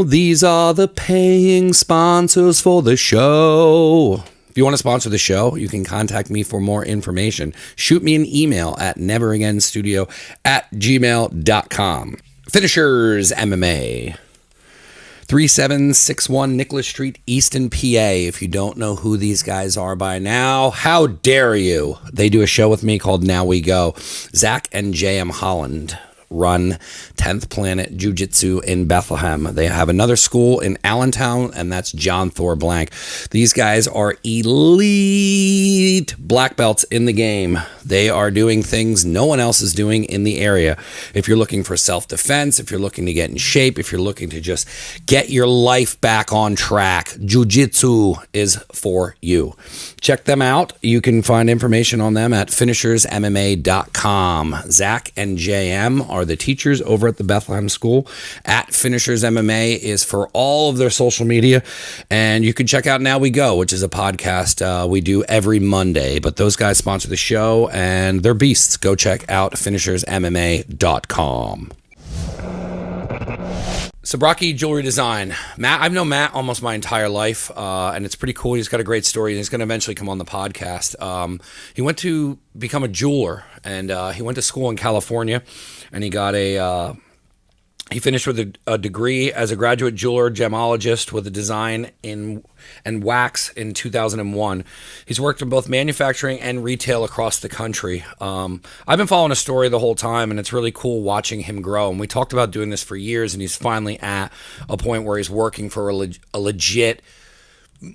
These are the paying sponsors for the show. If you want to sponsor the show, you can contact me for more information. Shoot me an email at neveragainstudio@gmail.com. Finishers MMA. 3761 Nicholas Street, Easton, PA. If you don't know who these guys are by now, how dare you? They do a show with me called Now We Go. Zach and J.M. Holland run 10th Planet Jiu-Jitsu in Bethlehem. They have another school in Allentown, and that's John Thor Blank. These guys are elite black belts in the game. They are doing things no one else is doing in the area. If you're looking for self-defense, if you're looking to get in shape, if you're looking to just get your life back on track, Jiu-Jitsu is for you. Check them out. You can find information on them at finishersmma.com. Zach and JM are the teachers over at the Bethlehem School. At Finishers MMA is for all of their social media. And you can check out Now We Go, which is a podcast we do every Monday. But those guys sponsor the show, and they're beasts. Go check out finishersmma.com. Sabraki Jewelry Design. Matt, I've known Matt almost my entire life, and it's pretty cool. He's got a great story, and he's going to eventually come on the podcast. He went to become a jeweler, and he went to school in California, and he got he finished with a degree as a graduate jeweler gemologist with a design in and wax in 2001. He's worked in both manufacturing and retail across the country. I've been following his story the whole time, and it's really cool watching him grow. And we talked about doing this for years, and he's finally at a point where he's working for a legit,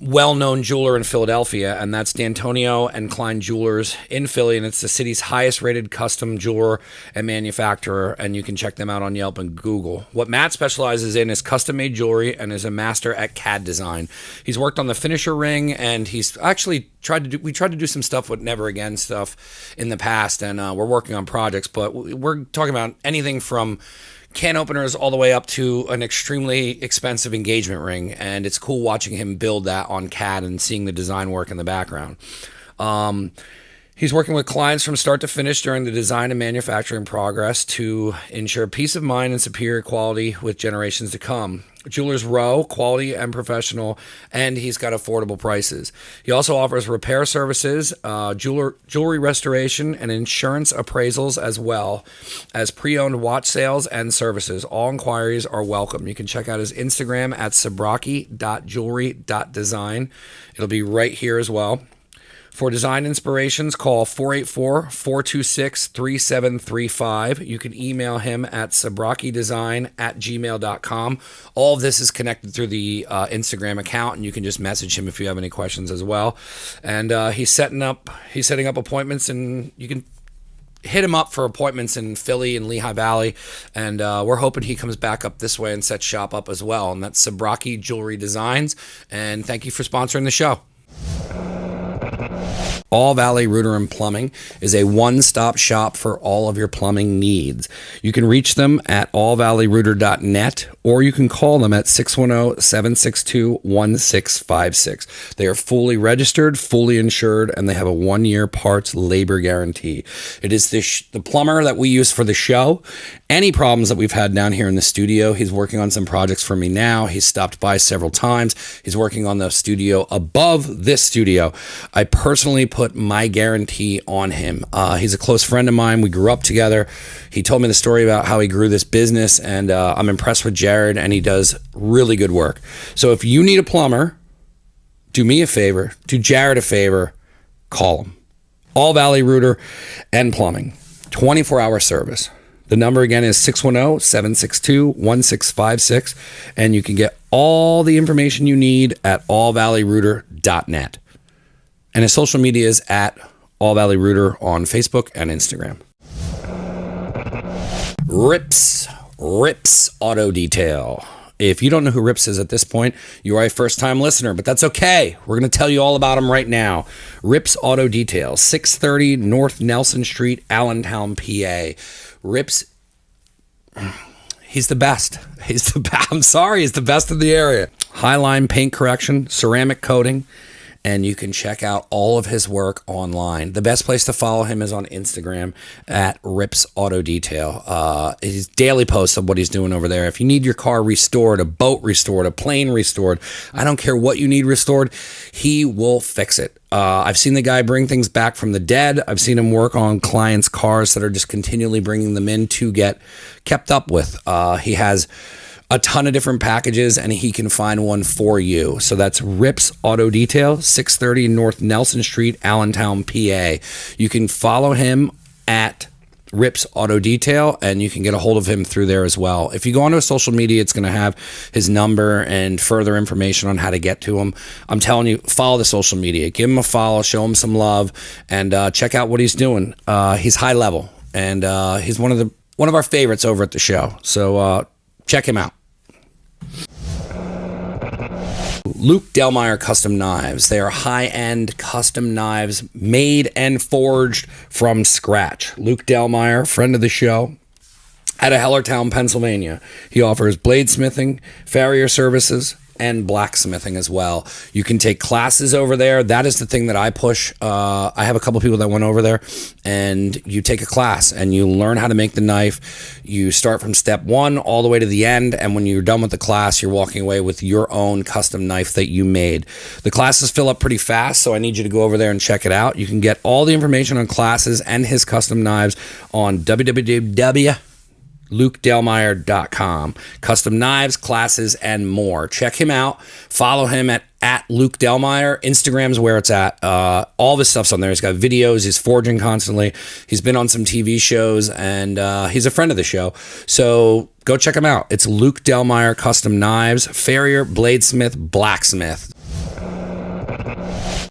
well-known jeweler in Philadelphia, and that's D'Antonio and Klein Jewelers in Philly, and it's the city's highest-rated custom jeweler and manufacturer, and you can check them out on Yelp and Google. What Matt specializes in is custom-made jewelry and is a master at CAD design. He's worked on the Finisher ring, and he's actually tried to do some stuff with Never Again stuff in the past, and we're working on projects, but we're talking about anything from can openers all the way up to an extremely expensive engagement ring, and it's cool watching him build that on CAD and seeing the design work in the background. He's working with clients from start to finish during the design and manufacturing progress to ensure peace of mind and superior quality with generations to come. Jewelers Row, quality and professional, and he's got affordable prices. He also offers repair services, jewelry restoration, and insurance appraisals, as well as pre-owned watch sales and services. All inquiries are welcome. You can check out his Instagram at sabraki.jewelry.design. It'll be right here as well. For design inspirations, call 484-426-3735. You can email him at sabrakidesign@gmail.com. All of this is connected through the Instagram account, and you can just message him if you have any questions as well. And he's setting up appointments, and you can hit him up for appointments in Philly and Lehigh Valley. And we're hoping he comes back up this way and sets shop up as well. And that's Sabraki Jewelry Designs. And thank you for sponsoring the show. All Valley Rooter and Plumbing is a one-stop shop for all of your plumbing needs. You can reach them at allvalleyrooter.net, or you can call them at 610-762-1656. They are fully registered, fully insured, and they have a 1-year parts labor guarantee. It is the plumber that we use for the show. Any problems that we've had down here in the studio, he's working on some projects for me now. He's stopped by several times. He's working on the studio above this studio. I personally put my guarantee on him. He's a close friend of mine. We grew up together. He told me the story about how he grew this business, and I'm impressed with Jared, and he does really good work. So if you need a plumber, do me a favor, do Jared a favor, call him. All Valley Rooter and Plumbing, 24-hour service. The number again is 610-762-1656, and you can get all the information you need at allvalleyrooter.net. And his social media is at All Valley Rooter on Facebook and Instagram. Rips Auto Detail. If you don't know who Rips is at this point, you are a first-time listener, but that's okay. We're going to tell you all about him right now. Rips Auto Detail, 630 North Nelson Street, Allentown, PA. Rips, he's the best. He's the best in the area. Highline paint correction, ceramic coating, and you can check out all of his work online. The best place to follow him is on Instagram at Rips Auto Detail. His daily posts of what he's doing over there. If you need your car restored, a boat restored, a plane restored, I don't care what you need restored, he will fix it. I've seen the guy bring things back from the dead. I've seen him work on clients' cars that are just continually bringing them in to get kept up with. He has a ton of different packages, and he can find one for you. So that's Rips Auto Detail, 630 North Nelson Street, Allentown, PA. You can follow him at Rips Auto Detail, and you can get a hold of him through there as well. If you go onto social media, it's going to have his number and further information on how to get to him. I'm telling you, follow the social media. Give him a follow, show him some love, and check out what he's doing. He's high level, and he's one of our favorites over at the show. So check him out. Luke Delmeyer Custom Knives. They are high-end custom knives made and forged from scratch. Luke Delmeyer, friend of the show, out of Hellertown, Pennsylvania. He offers bladesmithing, farrier services, and blacksmithing as well. You can take classes over there. That is the thing that I push. I have a couple people that went over there, and you take a class and you learn how to make the knife. You start from step one all the way to the end, and when you're done with the class, you're walking away with your own custom knife that you made. The classes fill up pretty fast, so I need you to go over there and check it out. You can get all the information on classes and his custom knives on www.lukedelmeyer.com. Custom knives, classes, and more. Check him out. Follow him at Luke Delmeyer. Instagram's where it's at. All of his stuff's on there. He's got videos. He's forging constantly. He's been on some TV shows, and he's a friend of the show. So go check him out. It's Luke Delmeyer Custom Knives, farrier, bladesmith, blacksmith.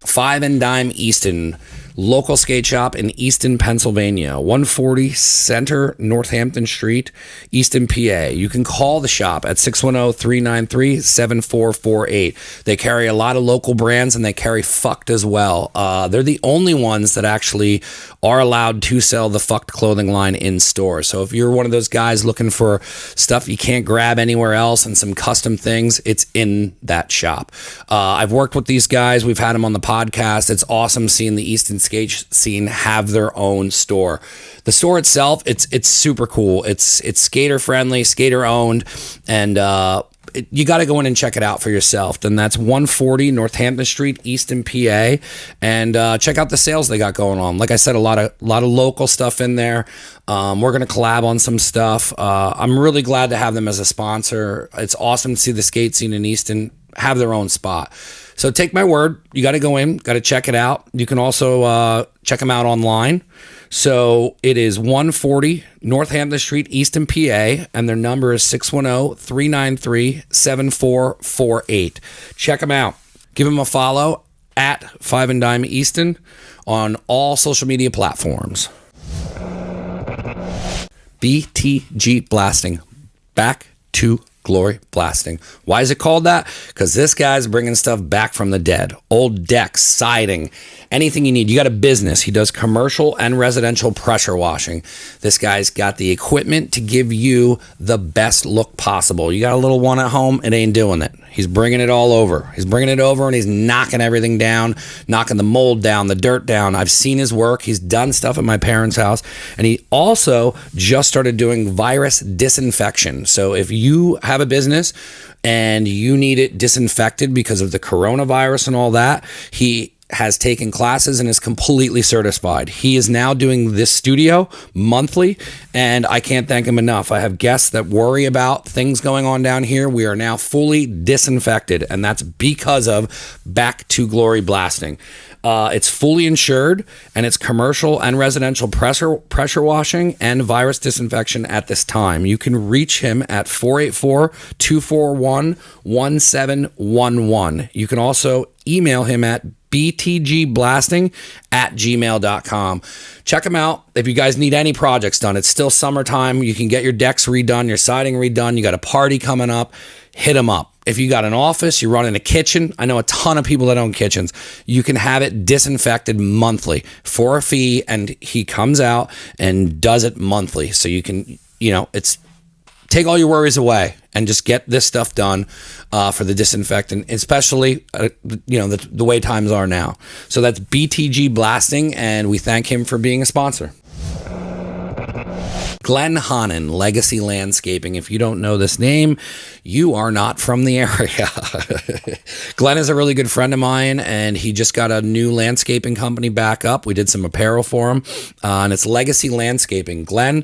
Five and Dime Easton. Local skate shop in Easton, Pennsylvania, 140 Center Northampton Street, Easton, PA. You can call the shop at 610-393-7448. They carry a lot of local brands, and they carry Fucked as well. They're the only ones that actually are allowed to sell the Fucked clothing line in store. So if you're one of those guys looking for stuff you can't grab anywhere else and some custom things, it's in that shop. I've worked with these guys. We've had them on the podcast. It's awesome seeing the Easton skate scene have their own store. The store itself, it's super cool. It's skater friendly, skater owned, and you got to go in and check it out for yourself. Then that's 140 Northampton Street, Easton, PA, and check out the sales they got going on. Like I said, a lot of local stuff in there. We're gonna collab on some stuff. I'm really glad to have them as a sponsor. It's awesome to see the skate scene in Easton have their own spot. So take my word, you got to go in, got to check it out. You can also check them out online. So it is 140 Northampton Street, Easton, PA, and their number is 610-393-7448. Check them out. Give them a follow at Five and Dime Easton on all social media platforms. BTG Blasting. Back to Glory Blasting. Why is it called that? Because this guy's bringing stuff back from the dead. Old decks, siding, anything you need. You got a business. He does commercial and residential pressure washing. This guy's got the equipment to give you the best look possible. You got a little one at home, it ain't doing it. He's bringing it all over. He's bringing it over, and he's knocking everything down, knocking the mold down, the dirt down. I've seen his work. He's done stuff at my parents' house, and he also just started doing virus disinfection. So if you have a business and you need it disinfected because of the coronavirus and all that, he has taken classes and is completely certified. He is now doing this studio monthly, and I can't thank him enough. I have guests that worry about things going on down here. We are now fully disinfected, and that's because of Back to Glory Blasting. It's fully insured, and it's commercial and residential pressure washing and virus disinfection at this time. You can reach him at 484-241-1711. You can also email him at btgblasting@gmail.com. Check them out. If you guys need any projects done, it's still summertime. You can get your decks redone, your siding redone. You got a party coming up, hit them up. If you got an office, you're running a kitchen. I know a ton of people that own kitchens. You can have it disinfected monthly for a fee, and he comes out and does it monthly. So you can, it's take all your worries away. and just get this stuff done for the disinfectant, especially the way times are now. So that's BTG Blasting, and we thank him for being a sponsor. Glenn Honan, Legacy Landscaping. If you don't know this name, you are not from the area. Glenn is a really good friend of mine, and he just got a new landscaping company back up. We did some apparel for him, and it's Legacy Landscaping. Glenn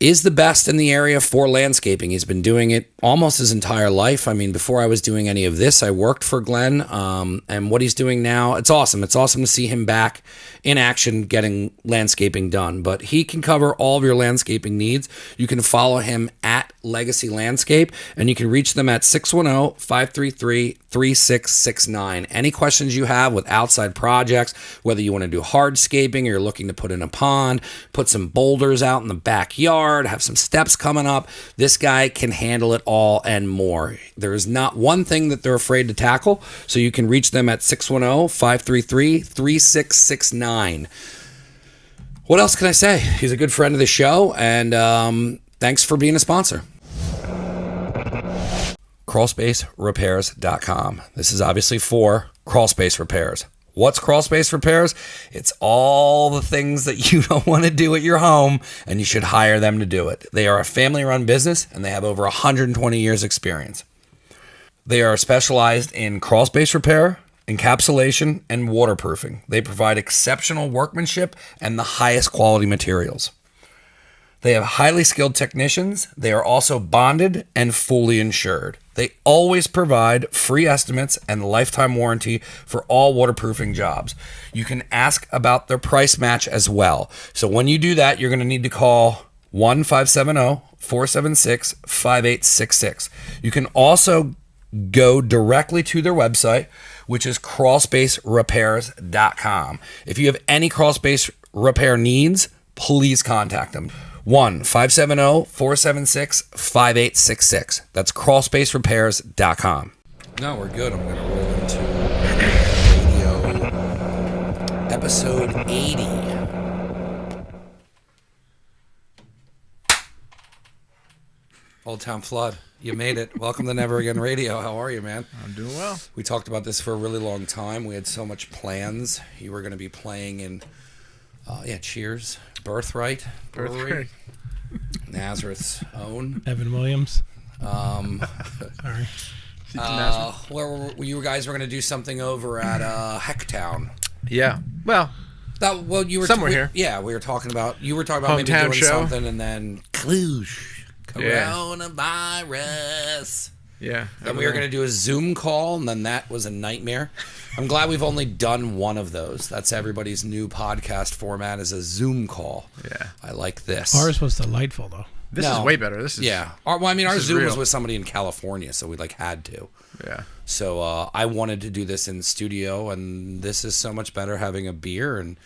is the best in the area for landscaping. He's been doing it almost his entire life. I mean, before I was doing any of this, I worked for Glenn, and what he's doing now, it's awesome. It's awesome to see him back in action getting landscaping done. But he can cover all of your landscaping needs. You can follow him at Legacy Landscape, and you can reach them at 610-533-3669. Any questions you have with outside projects, whether you want to do hardscaping or you're looking to put in a pond, put some boulders out in the backyard, have some steps coming up, this guy can handle it all and more. There is not one thing that they're afraid to tackle, so you can reach them at 610-533-3669. What else can I say? He's a good friend of the show, and thanks for being a sponsor. Crawlspacerepairs.com. This is obviously for Crawlspace Repairs. What's Crawlspace Repairs? It's all the things that you don't want to do at your home, and you should hire them to do it. They are a family-run business, and they have over 120 years experience. They are specialized in crawl space repair, encapsulation, and waterproofing. They provide exceptional workmanship and the highest quality materials. They have highly skilled technicians. They are also bonded and fully insured. They always provide free estimates and lifetime warranty for all waterproofing jobs. You can ask about their price match as well. So when you do that, you're going to need to call 1-570-476-5866. You can also go directly to their website, which is crawlspacerepairs.com. If you have any crawl space repair needs, please contact them. 1-570-476-5866. That's crawlspacerepairs.com. No, we're good. I'm going to roll into radio episode 80. Old Town Flood. You made it. Welcome to Never Again Radio. How are you, man? I'm doing well. We talked about this for a really long time. We had so much plans. You were going to be playing in, Cheers, Birthright Brewery, Nazareth's own. Evan Williams. Sorry. Where you guys were going to do something over at Hecktown. Yeah. Well, you were somewhere here. Yeah, we were talking about. You were talking about maybe doing something, and then coronavirus. Yeah. Then we were going to do a Zoom call, and then that was a nightmare. I'm glad we've only done one of those. That's everybody's new podcast format, is a Zoom call. Yeah. I like this. Ours was delightful, though. This is way better. This is our Zoom was with somebody in California, so we had to. Yeah. So I wanted to do this in the studio, and this is so much better having a beer. And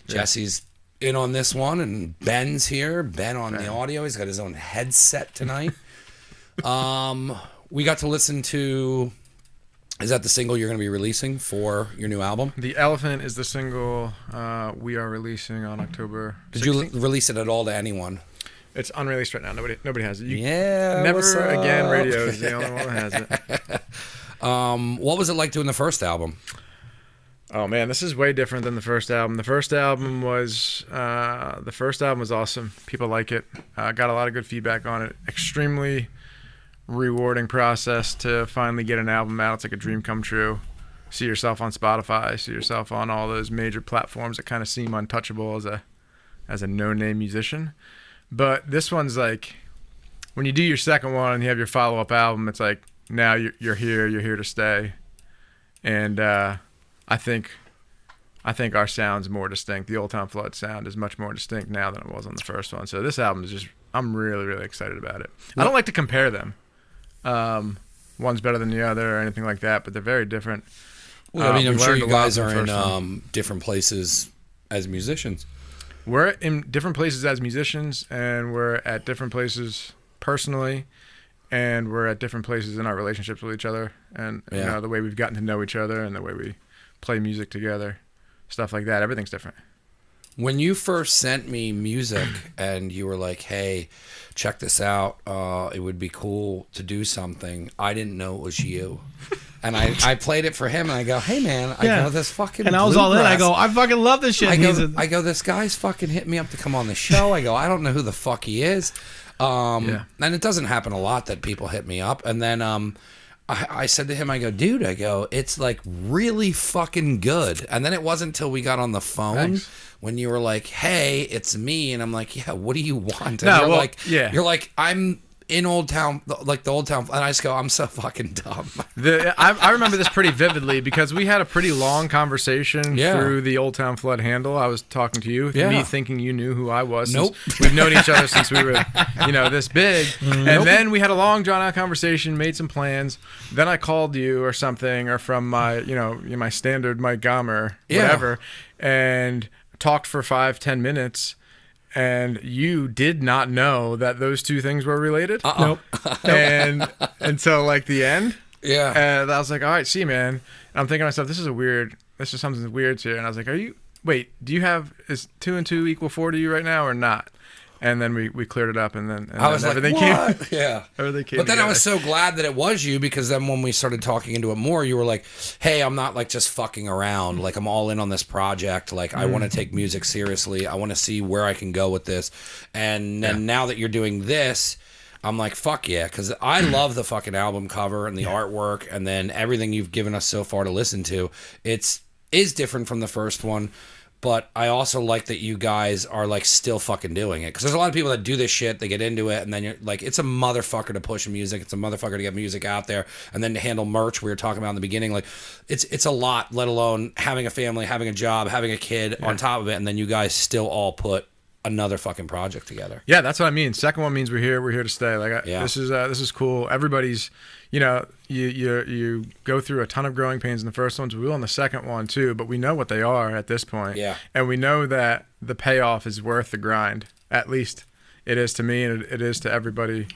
Jesse's in on this one, and Ben's here. Ben on the audio. He's got his own headset tonight. We got to listen to. Is that the single you're going to be releasing for your new album? The Elephant is the single we are releasing on October 16th. Did you release it at all to anyone? It's unreleased right now. Nobody has it. Never Again Radio is the only one that has it. What was it like doing the first album? Oh man, this is way different than the first album. The first album was awesome. People like it. Got a lot of good feedback on it. Extremely rewarding process to finally get an album out. It's like a dream come true. See yourself on Spotify, see yourself on all those major platforms that kind of seem untouchable as a no-name musician. But this one's like, when you do your second one and you have your follow-up album, it's like, now you're here to stay. And I think our sound's more distinct. The Old Town Flood sound is much more distinct now than it was on the first one. So this album is just, I'm really, really excited about it. I don't like to compare them. One's better than the other or anything like that, but they're very different. Well, I'm sure you guys are in different places as musicians. We're in different places as musicians, and we're at different places personally, and we're at different places in our relationships with each other, and the way we've gotten to know each other and the way we play music together, stuff like that. Everything's different. When you first sent me music and you were like, hey, check this out, it would be cool to do something, I didn't know it was you. And I played it for him, and I go, hey, man, I know this fucking And I was all in. I go, I fucking love this shit. I go, this guy's fucking hit me up to come on the show. I go, I don't know who the fuck he is. And it doesn't happen a lot that people hit me up. And then I said to him, I go, dude, it's like really fucking good. And then it wasn't until we got on the phone when you were like, hey, it's me. And I'm like, yeah, what do you want? And you're like, I'm in Old Town, like the Old Town. And I just go, I'm so fucking dumb. I remember this pretty vividly because we had a pretty long conversation through the Old Town Flood handle. I was talking to you, me thinking you knew who I was. Nope. We've known each other since we were, this big. And then we had a long, drawn-out conversation, made some plans. Then I called you or something, or from my, my standard Mike Gomer, whatever, and talked for 5-10 minutes. And you did not know that those two things were related. Nope. And until like the end. Yeah. And I was like, all right, see, man. And I'm thinking to myself, this is something weird here. And I was like, is 2 and 2 equal 4 to you right now or not? And then we cleared it up, and then I was like, everything what? came. Yeah. Everything came But then together. I was so glad that it was you, because then when we started talking into it more, you were like, hey, I'm not like just fucking around. Like, I'm all in on this project. Like, I want to take music seriously. I want to see where I can go with this. And then now that you're doing this, I'm like, fuck yeah, because I love the fucking album cover and the artwork, and then everything you've given us so far to listen to. Is different from the first one. But I also like that you guys are like still fucking doing it, because there's a lot of people that do this shit, they get into it, and then you're like, it's a motherfucker to push music, it's a motherfucker to get music out there, and then to handle merch we were talking about in the beginning, like it's a lot, let alone having a family, having a job, having a kid on top of it, and then you guys still all put another fucking project together. Yeah, that's what I mean. Second one means we're here to stay. Like this is cool. Everybody's, you go through a ton of growing pains in the first one, so we will in the second one too, but we know what they are at this point. Yeah. And we know that the payoff is worth the grind. At least it is to me, and it is to everybody,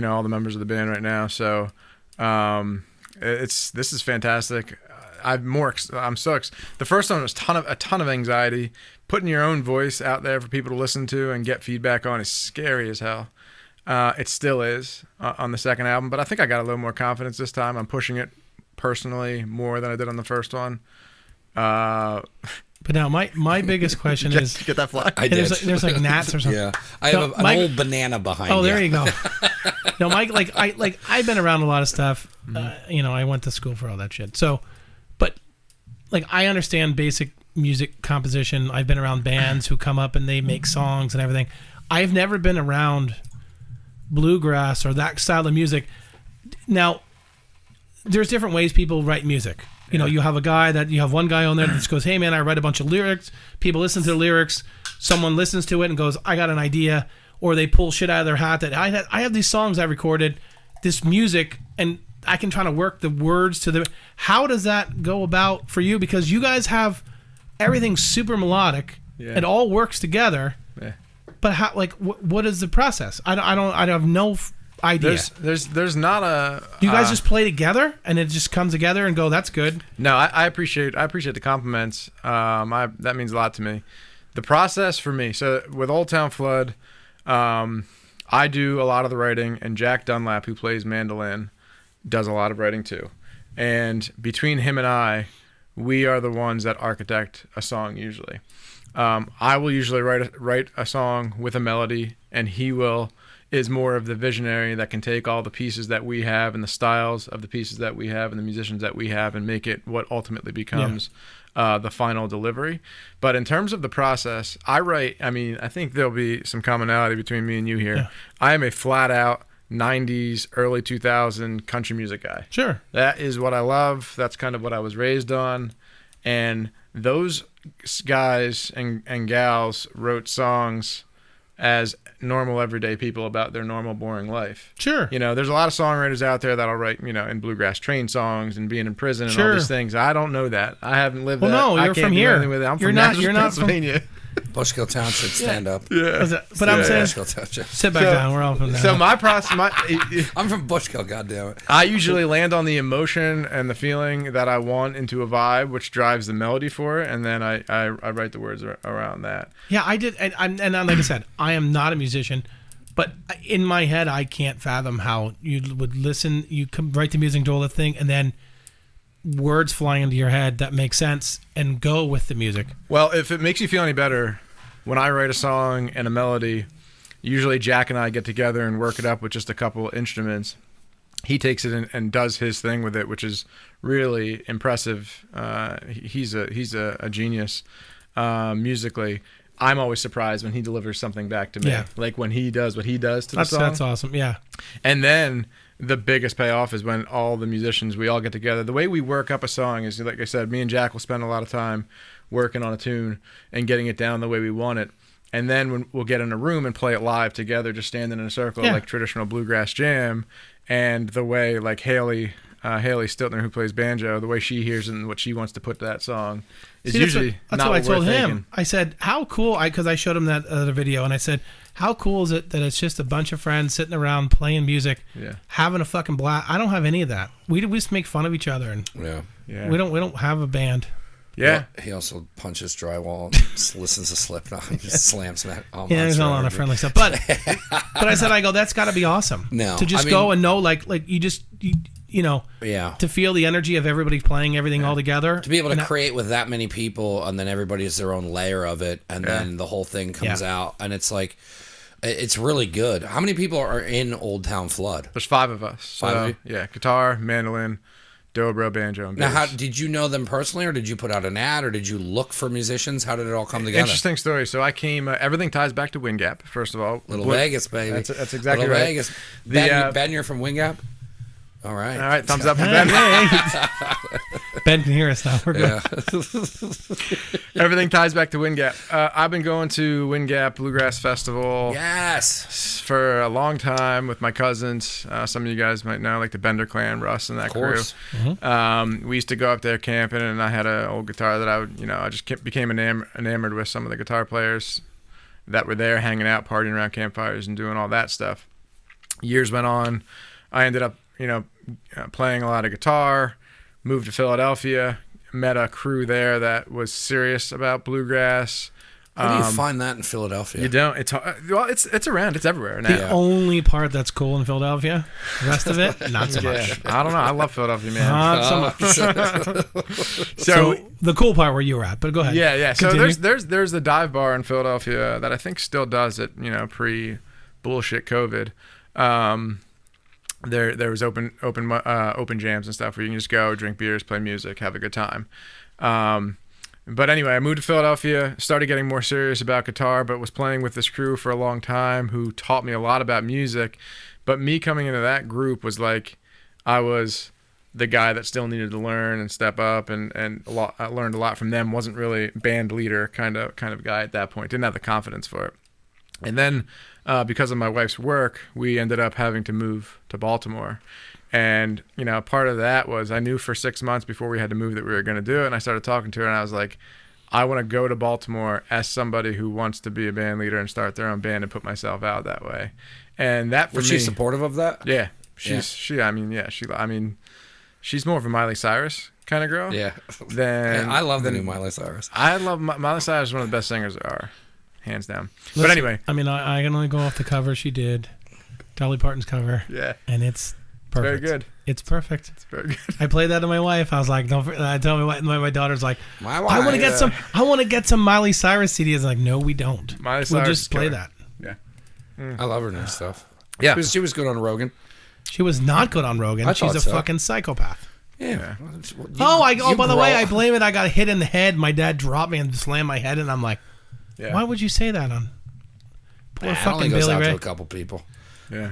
all the members of the band right now. So this is fantastic. I'm so the first one was a ton of anxiety. Putting your own voice out there for people to listen to and get feedback on is scary as hell. It still is on the second album, but I think I got a little more confidence this time. I'm pushing it personally more than I did on the first one. But now my biggest question is, get that flag. I did. There's like gnats or something. Yeah, I have an old banana behind. Oh, there you go. No, Mike, I've been around a lot of stuff. I went to school for all that shit. So, but like I understand basic music composition. I've been around bands who come up and they make songs and everything. I've never been around bluegrass or that style of music. Now, there's different ways people write music. You have one guy on there that just goes, hey man, I write a bunch of lyrics. People listen to the lyrics. Someone listens to it and goes, I got an idea. Or they pull shit out of their hat that I have these songs I recorded, this music, and I can try to work the words to the. How does that go about for you? Because you guys have everything super melodic. Yeah. It all works together. Yeah. But how? Like, what is the process? I have no idea. There's not a. You guys just play together and it just comes together and go, that's good. No, I appreciate the compliments. That means a lot to me. The process for me. So with Old Town Flood, I do a lot of the writing, and Jack Dunlap, who plays mandolin, does a lot of writing too. And between him and I, we are the ones that architect a song usually. I will usually write a song with a melody, and he is more of the visionary that can take all the pieces that we have and the styles of the pieces that we have and the musicians that we have and make it what ultimately becomes the final delivery. But in terms of the process, I think there'll be some commonality between me and you here. Yeah. I am a flat out 90s, early 2000 country music guy. Sure. That is what I love. That's kind of what I was raised on. And those guys and gals wrote songs as normal everyday people about their normal boring life. Sure. There's a lot of songwriters out there that'll write, in bluegrass train songs and being in prison and all these things. I don't know that. I haven't lived that. Well, no, you're from here. I'm from Pennsylvania. Bushkill Township, stand up. Yeah. But I'm saying, Bushkill Township. sit back down. We're all from there. So my process, I'm from Bushkill, goddammit. I usually land on the emotion and the feeling that I want into a vibe, which drives the melody for it, and then I write the words around that. Yeah, I did, and like I said, I am not a musician, but in my head, I can't fathom how you would listen. You can write the music to all the thing, and then words flying into your head that make sense, and go with the music. Well, if it makes you feel any better, when I write a song and a melody, usually Jack and I get together and work it up with just a couple instruments. He takes it and does his thing with it, which is really impressive. He's a genius musically. I'm always surprised when he delivers something back to me, like when he does what he does to the song. That's awesome. Yeah. And then the biggest payoff is when all the musicians, we all get together. The way we work up a song is, like I said, me and Jack will spend a lot of time working on a tune and getting it down the way we want it. And then when we'll get in a room and play it live together, just standing in a circle like traditional bluegrass jam. And the way like Haley Stiltner, who plays banjo, the way she hears it and what she wants to put to that song is usually that's not what I told him. thinking. I said, how cool, because I showed him that other video, and I said, how cool is it that it's just a bunch of friends sitting around playing music, having a fucking blast. I don't have any of that. We just make fun of each other, and we don't have a band. Yeah. Well, he also punches drywall, listens to Slipknot, and just slams that. There's not a lot of friendly stuff, but I said, I go, that's got to be awesome. No, to just go and know, like you know, to feel the energy of everybody playing everything all together. To be able to create with that many people, and then everybody has their own layer of it, and then the whole thing comes out, and it's like, it's really good. How many people are in Old Town Flood? There's 5 of us. Five of you? Yeah, guitar, mandolin, dobro, banjo, and bass. Now, how did you know them personally, or did you put out an ad, or did you look for musicians? How did it all come together? Interesting story. So I came. Everything ties back to Wind Gap. First of all, Little Vegas, baby. That's exactly Little right. Vegas. Ben, you're from Wind Gap. All right. All right. Thumbs up for Ben. Ben can hear us now. We're good. Everything ties back to Wind Gap. I've been going to Wind Gap Bluegrass Festival. Yes. For a long time with my cousins. Some of you guys might know, like the Bender Clan, Russ, and that crew. We used to go up there camping, and I had an old guitar that I just became enamored with some of the guitar players that were there, hanging out, partying around campfires, and doing all that stuff. Years went on. I ended up, playing a lot of guitar. Moved to Philadelphia. Met a crew there that was serious about bluegrass. How do you find that in Philadelphia? You don't. It's around. It's everywhere now. The only part that's cool in Philadelphia, the rest of it, not so much. I don't know. I love Philadelphia, man. Not so much. So the cool part where you were at, but go ahead. Yeah. So Continue. there's the dive bar in Philadelphia that I think still does it. Pre bullshit COVID. There was open jams and stuff where you can just go drink beers, play music, have a good time. But anyway, I moved to Philadelphia, started getting more serious about guitar, but was playing with this crew for a long time who taught me a lot about music. But me coming into that group was like I was the guy that still needed to learn and step up, and I learned a lot from them. Wasn't really band leader kind of guy at that point. Didn't have the confidence for it. And then because of my wife's work, we ended up having to move to Baltimore. And, part of that was I knew for 6 months before we had to move that we were going to do it. And I started talking to her, and I was like, I want to go to Baltimore as somebody who wants to be a band leader and start their own band and put myself out that way. And that for was me, she supportive of that? Yeah. She's more of a Miley Cyrus kind of girl. Yeah. I love the new Miley Cyrus. I love Miley Cyrus is one of the best singers there are, hands down. But anyway. I mean, I can only go off the cover she did, Dolly Parton's cover. Yeah. And it's perfect. Very good. It's perfect. It's very good. I played that to my wife. I was like, I told me my daughter's like, I want to get some Miley Cyrus CDs. Like, no, we don't. Miley Cyrus we'll just play that. Yeah. I love her new stuff. Yeah. She was good on Rogan. She was not good on Rogan. She's a so. fucking psychopath. Yeah. By the way, I blame it. I got hit in the head. My dad dropped me and slammed my head, and I'm like, why would you say that on? Poor fucking goes Billy out Ray. to a couple people. Yeah.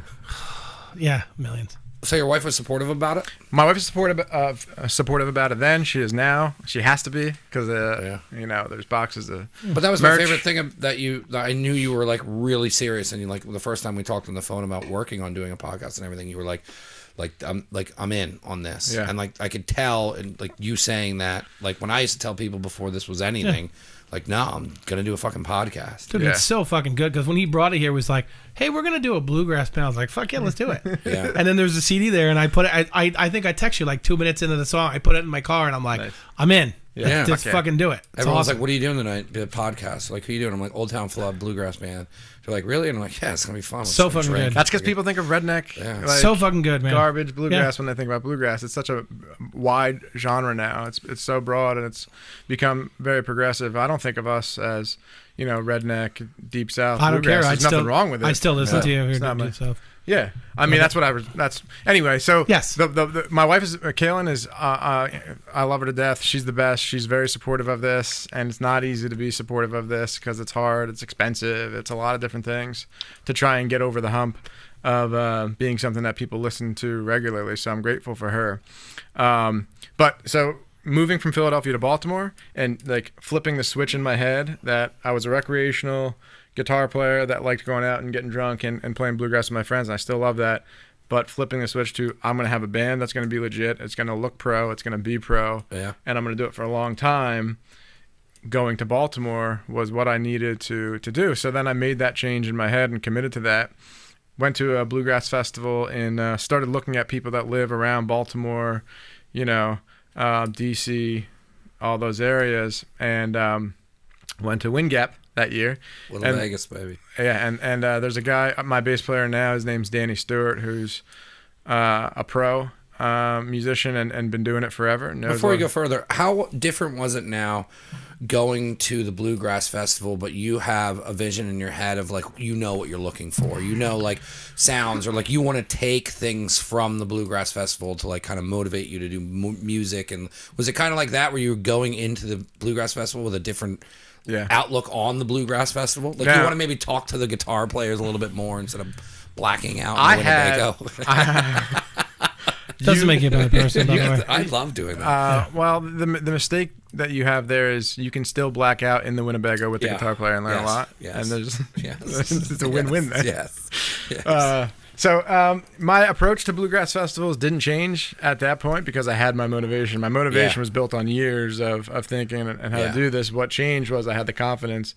Yeah, millions. So your wife was supportive about it? My wife is supportive about it then. She is now. She has to be because there's boxes of But that was merch. my favorite thing that I knew you were like really serious, and you like the first time we talked on the phone about working on doing a podcast and everything, you were like I'm in on this. Yeah. And like I could tell, and like you saying that, like when I used to tell people before this was anything, like, no, I'm gonna do a fucking podcast. Dude, Yeah. it's so fucking good because when he brought it here, it was like, hey, we're gonna do a bluegrass band. I was like, fuck yeah, let's do it. Yeah. And then there's a CD there, and I put it. I think I text you like 2 minutes into the song. I put it in my car, and I'm like, Nice. I'm in. Yeah. Just Okay. fucking do it. It's Everyone's awesome. like, what are you doing tonight? The podcast. Like, who are you doing? I'm like, Old Town Flood Bluegrass Band. They're like, really? And I'm like, yeah, it's gonna be fun. Let's So fucking fucking drink. good. That's because people think of redneck, Yeah. like, so fucking good, man. garbage bluegrass when they think about bluegrass. It's such a wide genre now. It's so broad and it's become very progressive. I don't think of us as, you know, redneck, deep south. I don't care. bluegrass. There's nothing wrong with it. I still listen to you. It's You're not my- good, so. Yeah, I mean that's what I was. That's anyway. So Yes. the my wife is Kaylin is. I love her to death. She's the best. She's very supportive of this, and it's not easy to be supportive of this because it's hard. It's expensive. It's a lot of different things to try and get over the hump of being something that people listen to regularly. So I'm grateful for her. But so moving from Philadelphia to Baltimore and like flipping the switch in my head that I was a recreational guitar player that liked going out and getting drunk and playing bluegrass with my friends, and I still love that. But flipping the switch to I'm going to have a band that's going to be legit. It's going to look pro. It's going to be pro. Yeah. And I'm going to do it for a long time. Going to Baltimore was what I needed to do. So then I made that change in my head and committed to that. Went to a bluegrass festival and started looking at people that live around Baltimore, you know, DC, all those areas, and went to Wind Gap that year. Little And- Vegas, baby. Yeah, and there's a guy, my bass player now, his name's Danny Stewart, who's a pro musician and been doing it forever. Knows Before we what- go further, how different was it now going to the Bluegrass Festival, but you have a vision in your head of like, you know what you're looking for, you know, like sounds, or like you want to take things from the Bluegrass Festival to like kind of motivate you to do music? And was it kind of like that where you were going into the Bluegrass Festival with a different Yeah. outlook on the Bluegrass Festival? Like you Now- want to maybe talk to the guitar players a little bit more instead of blacking out I in had- Winnebago. Doesn't make you a better person, by the way. I love doing that. Well, the mistake that you have there is you can still black out in the Winnebago with the Yeah. guitar player and learn Yes. a lot. Yes. And there's Yes. it's a win-win there. Yes. Yes. So my approach to bluegrass festivals didn't change at that point because I had my motivation. My motivation Yeah. was built on years of thinking and how Yeah. to do this. What changed was I had the confidence,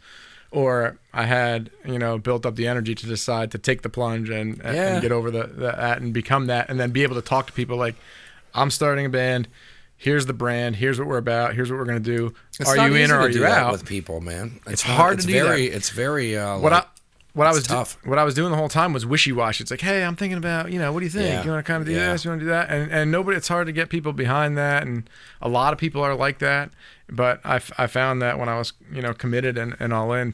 or I had, you know, built up the energy to decide to take the plunge and get over that and become that, and then be able to talk to people like, I'm starting a band. Here's the brand. Here's what we're about. Here's what we're gonna do. It's Are not you in easy or to are do you that out? with people, man? It's hard to do that. It's very What like, what I it's was tough. what I was doing the whole time was wishy-washy. It's like, hey, I'm thinking about, you know, what do you think? Yeah. You want to kind of do Yeah. this? You want to do that? And nobody. It's hard to get people behind that, and a lot of people are like that. But I found that when I was, you know, committed and all in,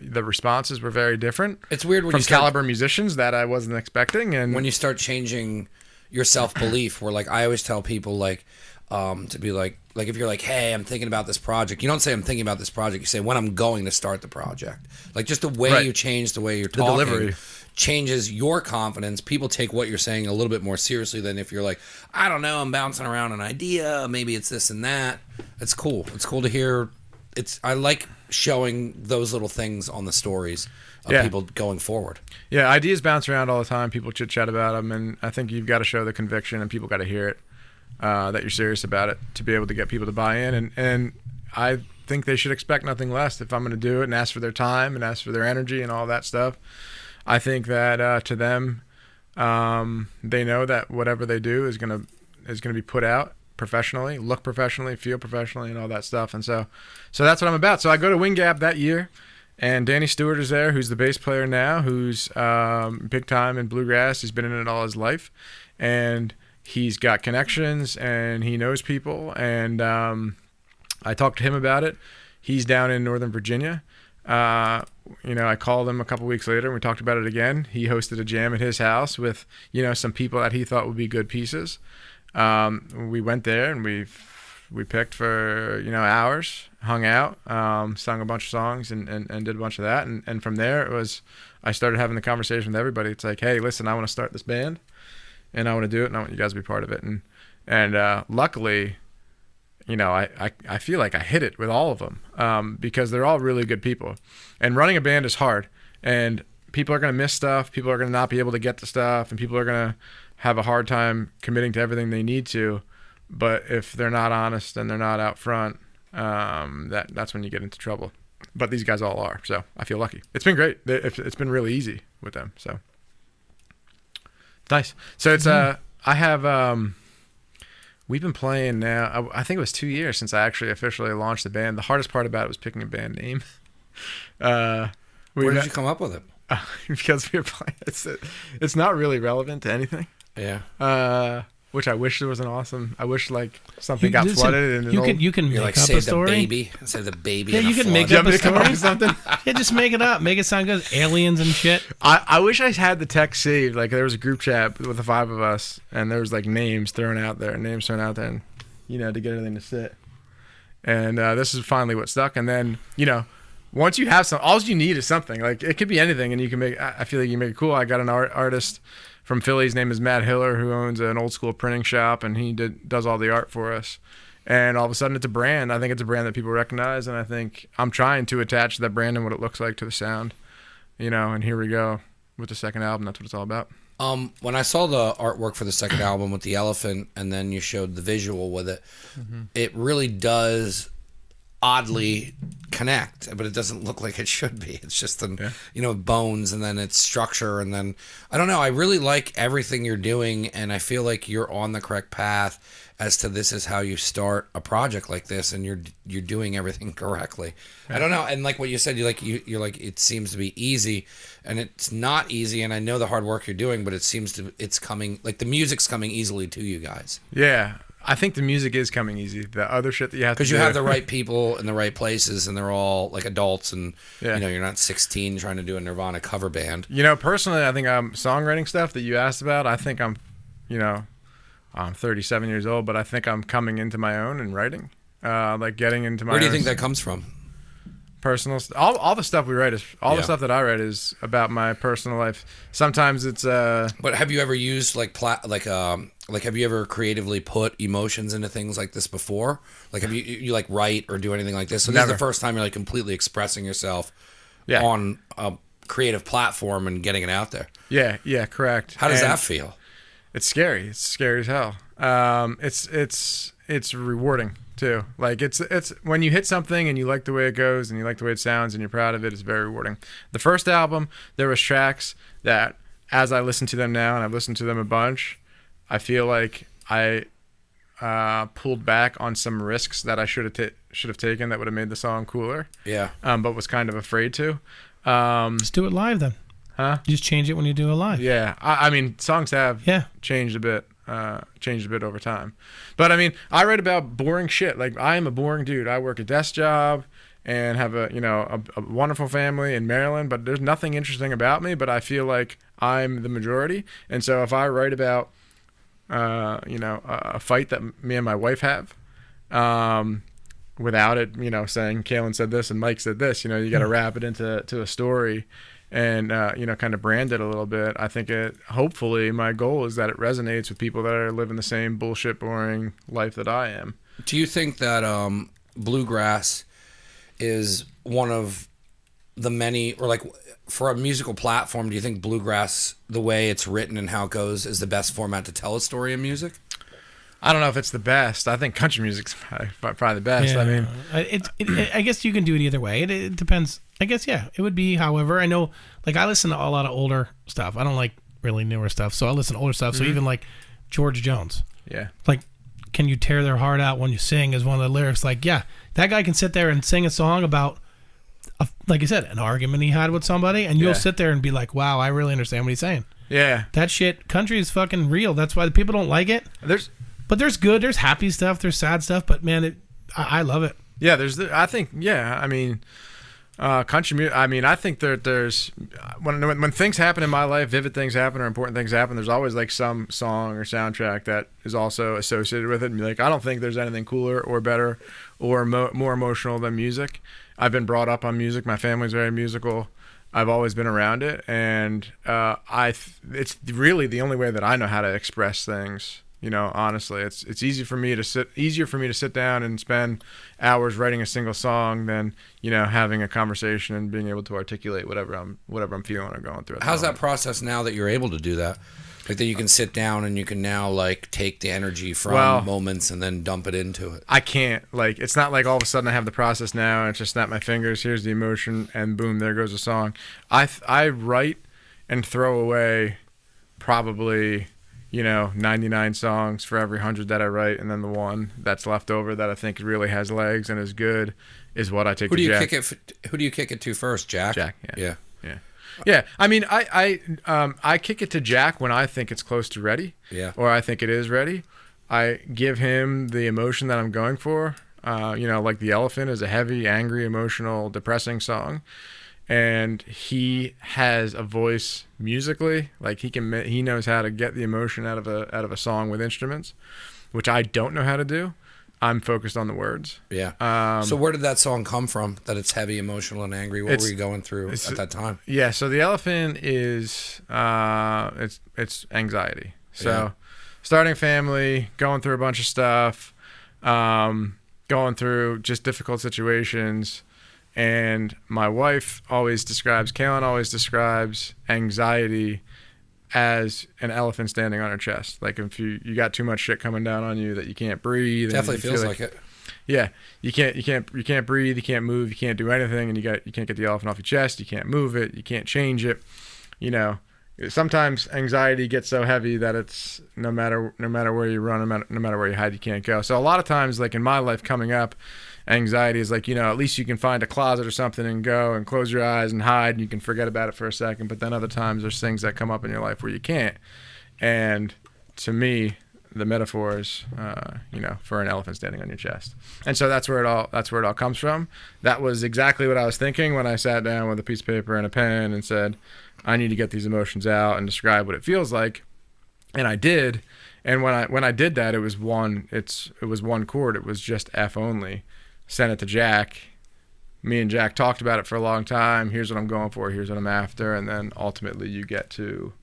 the responses were very different. It's weird when from you start, caliber musicians that I wasn't expecting, and when you start changing your self belief. Where like I always tell people like to be like if you're like, hey, I'm thinking about this project. You don't say I'm thinking about this project. You say when I'm going to start the project. Like just the way Right. you change the way you're The talking delivery. changes your confidence. People take what you're saying a little bit more seriously than if you're like, I don't know, I'm bouncing around an idea. Maybe it's this and that. It's cool. It's cool to hear. I like showing those little things on the stories of Yeah. people going forward. yeah, ideas bounce around all the time. People chit chat about them, and I think you've got to show the conviction, and people got to hear it. That you're serious about it to be able to get people to buy in, and I think they should expect nothing less if I'm going to do it and ask for their time and ask for their energy and all that stuff. I think that to them, they know that whatever they do is going to be put out professionally, look professionally, feel professionally, and all that stuff. And so that's what I'm about. So I go to Wind Gap that year, and Danny Stewart is there, who's the bass player now, who's big time in bluegrass. He's been in it all his life, and he's got connections and he knows people. And I talked to him about it. He's down in Northern Virginia. You know, I called him a couple weeks later and we talked about it again. He hosted a jam at his house with, you know, some people that he thought would be good pieces. We went there and we picked for, you know, hours, hung out, sung a bunch of songs and did a bunch of that. And from there it was, I started having the conversation with everybody. It's like, hey, listen, I want to start this band and I want to do it and I want you guys to be part of it. And luckily, you know, I feel like I hit it with all of them because they're all really good people. And running a band is hard. And people are going to miss stuff. People are going to not be able to get to stuff. And people are going to have a hard time committing to everything they need to. But if they're not honest and they're not out front, that's when you get into trouble. But these guys all are, so I feel lucky. It's been great. It's been really easy with them, so it's nice. So it's I have we've been playing now. I think it was 2 years since I actually officially launched the band. The hardest part about it was picking a band name. Where did you come up with it? Because we were playing. It's not really relevant to anything. Yeah. Which I wish there was an awesome. I wish like something got flooded and you can You're make like, up a save story. the baby. Save the baby. Yeah, in a you can flood. make Do you up want me a to come up story. with something? Yeah, just make it up. Make it sound good. Aliens and shit. I wish I had the text saved. Like there was a group chat with the 5 of us, and there was like names thrown out there, and to get everything to sit. And this is finally what stuck. And then once you have some, all you need is something. Like it could be anything, and you can make. I feel like you make it cool. I got an artist from Philly. His name is Matt Hiller, who owns an old school printing shop, and he does all the art for us. And all of a sudden, it's a brand. I think it's a brand that people recognize, and I think I'm trying to attach that brand and what it looks like to the sound. And here we go with the second album. That's what it's all about. When I saw the artwork for the second album with the elephant, and then you showed the visual with it, it really does oddly connect, but it doesn't look like it should be. It's just bones, and then it's structure, and then I don't know. I really like everything you're doing, and I feel like you're on the correct path as to this is how you start a project like this, and you're doing everything correctly. I don't know, and like what you said, you're like it seems to be easy, and it's not easy. And I know the hard work you're doing, but it's coming, like the music's coming easily to you guys. Yeah. I think the music is coming easy. The other shit that you have to do. Because you have the right people in the right places, and they're all like adults, and Yeah. you're not 16 trying to do a Nirvana cover band. Personally, I think songwriting stuff that you asked about, I think I'm 37 years old, but I think I'm coming into my own and writing. Like getting into my Where do you own think that comes from? personal all the stuff we write is the Yeah. stuff that I write is about my personal life. Sometimes it's But have you ever used have you ever creatively put emotions into things like this before? Like have you like write or do anything like this? So this is Never. the first time you're like completely expressing yourself Yeah. on a creative platform and getting it out there. yeah, correct. How does And that feel? It's scary. It's scary as hell. It's rewarding too. Like it's when you hit something and you like the way it goes and you like the way it sounds and you're proud of it, it's very rewarding. The first album, there was tracks that as I listen to them now, and I've listened to them a bunch, I feel like I pulled back on some risks that I should have taken that would have made the song cooler. Yeah. But was kind of afraid to. Just do it live then. Huh? You just change it when you do it live. Yeah, I mean, songs have changed a bit over time. But I mean, I write about boring shit. Like I am a boring dude. I work a desk job and have a wonderful family in Maryland, but there's nothing interesting about me, but I feel like I'm the majority. And so if I write about a fight that me and my wife have, without it, saying Kalen said this and Mike said this, you got to wrap it into a story and, kind of brand it a little bit. I think hopefully my goal is that it resonates with people that are living the same bullshit, boring life that I am. Do you think that bluegrass is one of the many, or like for a musical platform, do you think bluegrass, the way it's written and how it goes, is the best format to tell a story in music? I don't know if it's the best. I think country music's probably the best. Yeah. I mean, I guess you can do it either way. It depends. I guess, yeah, it would be. However, I know, like, I listen to a lot of older stuff. I don't like really newer stuff, so I listen to older stuff. So even like George Jones, yeah, like, can you tear their heart out when you sing? Is one of the lyrics. Like, yeah, that guy can sit there and sing a song about, like you said, an argument he had with somebody, and you'll sit there and be like, wow, I really understand what he's saying. Yeah, that shit, country is fucking real. That's why the people don't like it. But there's good, there's happy stuff, there's sad stuff. But man, I love it. Yeah, I mean, country music. I mean, I think there's when things happen in my life, vivid things happen or important things happen, there's always like some song or soundtrack that is also associated with it. And like, I don't think there's anything cooler or better or more emotional than music. I've been brought up on music. My family's very musical. I've always been around it, and it's really the only way that I know how to express things. Honestly, it's easier for me to sit down and spend hours writing a single song than having a conversation and being able to articulate whatever I'm feeling or going through. How's that process now that you're able to do that? Like that you can sit down and you can now like take the energy from Well, moments and then dump it into it. I can't, like, it's not like all of a sudden I have the process now and it's just snap my fingers, here's the emotion, and boom, there goes a song. I write and throw away probably, 99 songs for every 100 that I write, and then the one that's left over that I think really has legs and is good is what I take Who to do you Jack. Who do you kick it to first, Jack? Jack, Yeah. Yeah, I mean, I kick it to Jack when I think it's close to ready, Yeah. or I think it is ready. I give him the emotion that I'm going for. Like The Elephant is a heavy, angry, emotional, depressing song, and he has a voice musically, like he knows how to get the emotion out of a song with instruments, which I don't know how to do. I'm focused on the words. Yeah. So where did that song come from? That it's heavy, emotional, and angry. What were you going through at that time? Yeah. So The Elephant is it's anxiety. So Yeah. starting a family, going through a bunch of stuff, going through just difficult situations, and my wife Kaylin always describes anxiety as an elephant standing on her chest. Like if you got too much shit coming down on you that you can't breathe. Definitely feels like it. Yeah, you can't breathe, you can't move, you can't do anything, and you can't get the elephant off your chest. You can't move it, you can't change it. Sometimes anxiety gets so heavy that it's no matter where you run, no matter where you hide, you can't go. So a lot of times, like in my life coming up, anxiety is like, at least you can find a closet or something and go and close your eyes and hide and you can forget about it for a second. But then other times there's things that come up in your life where you can't. And to me, the metaphor is, for an elephant standing on your chest. And so that's where it all comes from. That was exactly what I was thinking when I sat down with a piece of paper and a pen and said, I need to get these emotions out and describe what it feels like. And I did. And when I did that, it was one chord. It was just F only. Sent it to Jack. Me and Jack talked about it for a long time. Here's what I'm going for. Here's what I'm after. And then ultimately you get to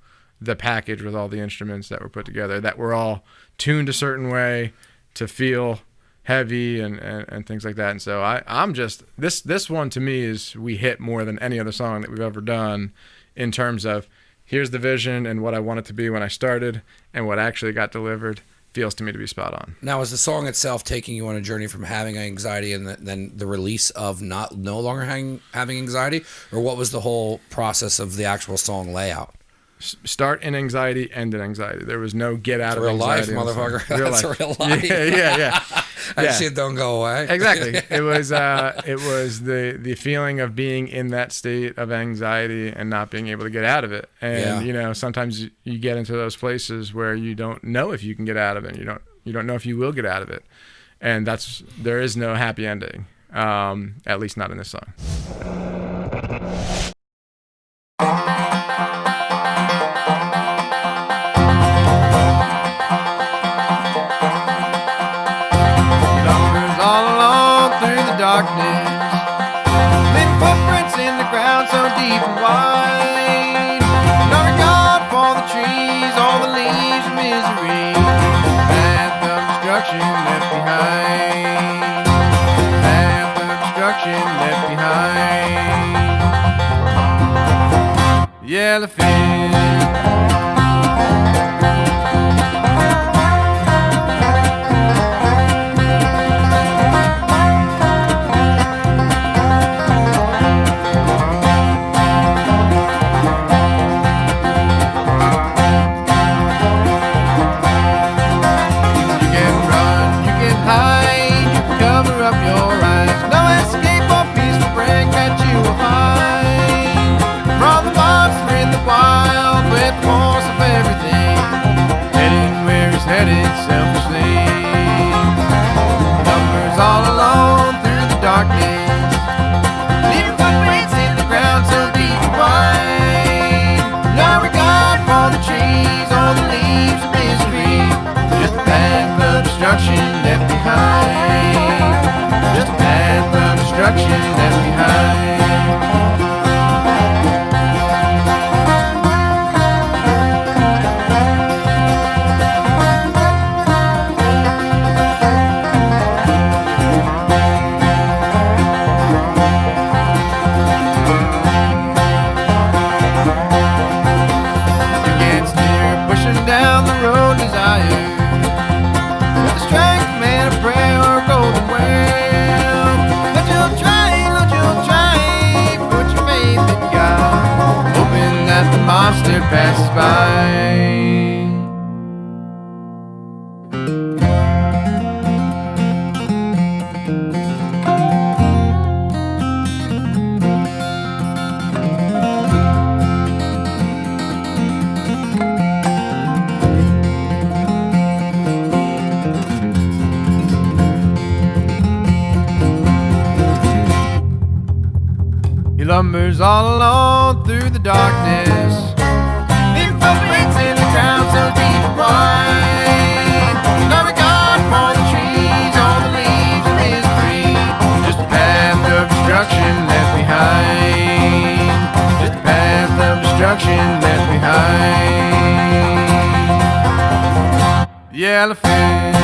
the package with all the instruments that were put together that were all tuned a certain way to feel heavy and things like that. And so I'm just, this one to me is we hit more than any other song that we've ever done in terms of here's the vision and what I want it to be when I started, and what actually got delivered feels to me to be spot on. Now, is the song itself taking you on a journey from having anxiety and then the release of no longer having anxiety, or what was the whole process of the actual song layout? Start in anxiety, end in anxiety. There was no get out of Real life, anxiety. motherfucker. Real That's life. real life. Yeah. That shit don't go away. Exactly. It was the feeling of being in that state of anxiety and not being able to get out of it. And sometimes you get into those places where you don't know if you can get out of it. You don't know if you will get out of it. And there is no happy ending. At least not in this song. Darkness, leaving footprints in the ground so deep and wide. No regard for the trees, all the leaves of misery. Path of destruction left behind. Path of destruction left behind. The elephant. Headed selfishly, numbers all alone through the darkness, leaving footprints in the ground so deep and wide. No regard for the trees or the leaves of misery, just a path of destruction left behind. Just a path of destruction left behind. slumbers all alone through the darkness. Leaving footprints in the ground so deep and wide. No regard for the trees or the leaves of history. Just a path of destruction left behind. Just a path of destruction left behind. The elephant.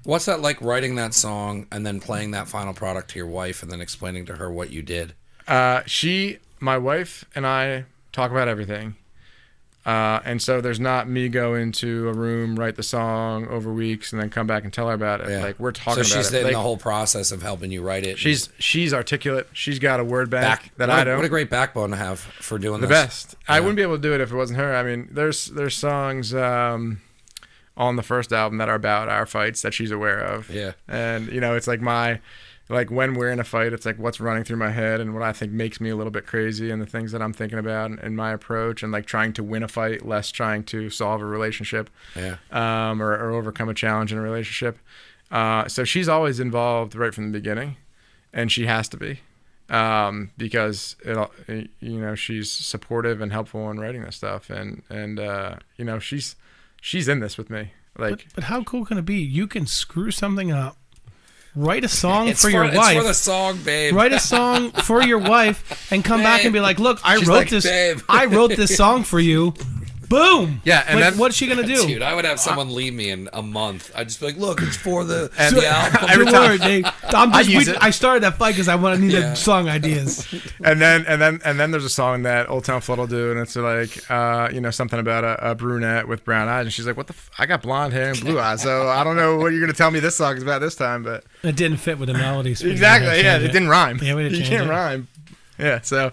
What's that like, writing that song and then playing that final product to your wife and then explaining to her what you did? My wife and I talk about everything. And so there's not me go into a room, write the song over weeks, and then come back and tell her about it. Yeah. Like, we're talking So about she's it. in Like, the whole process of helping you write it. she's articulate. She's got a word bank that what I don't. What a great backbone to have for doing The this. best. I wouldn't be able to do it if it wasn't her. I mean, there's songs on the first album that are about our fights that she's aware of. Yeah. And it's like when we're in a fight, it's like what's running through my head and what I think makes me a little bit crazy and the things that I'm thinking about and my approach and like trying to win a fight, less trying to solve a relationship. Yeah. Or overcome a challenge in a relationship. So she's always involved right from the beginning, and she has to be. Because she's supportive and helpful in writing this stuff, and she's in this with me. Like, But how cool can it be? You can screw something up, write a song It's for your It's wife, for the song, babe. write a song for your wife, and come back and be like, "Look, I She's wrote like, this. "Babe." I wrote this song for you." Boom. Yeah, and Like, then- what's she gonna do? Dude, I would have someone leave me in a month. I'd just be like, look, it's for the And- album. every Good time- word, Dave. I started that fight because I needed Yeah. song ideas. and then there's a song that Old Town Flood will do, and it's like something about a brunette with brown eyes, and she's like, "What the? I got blonde hair and blue eyes, so I don't know what you're gonna tell me this song is about this time." But It didn't fit with the melodies. exactly, yeah, it didn't rhyme. Yeah, we had to you change can't it. rhyme. Yeah, so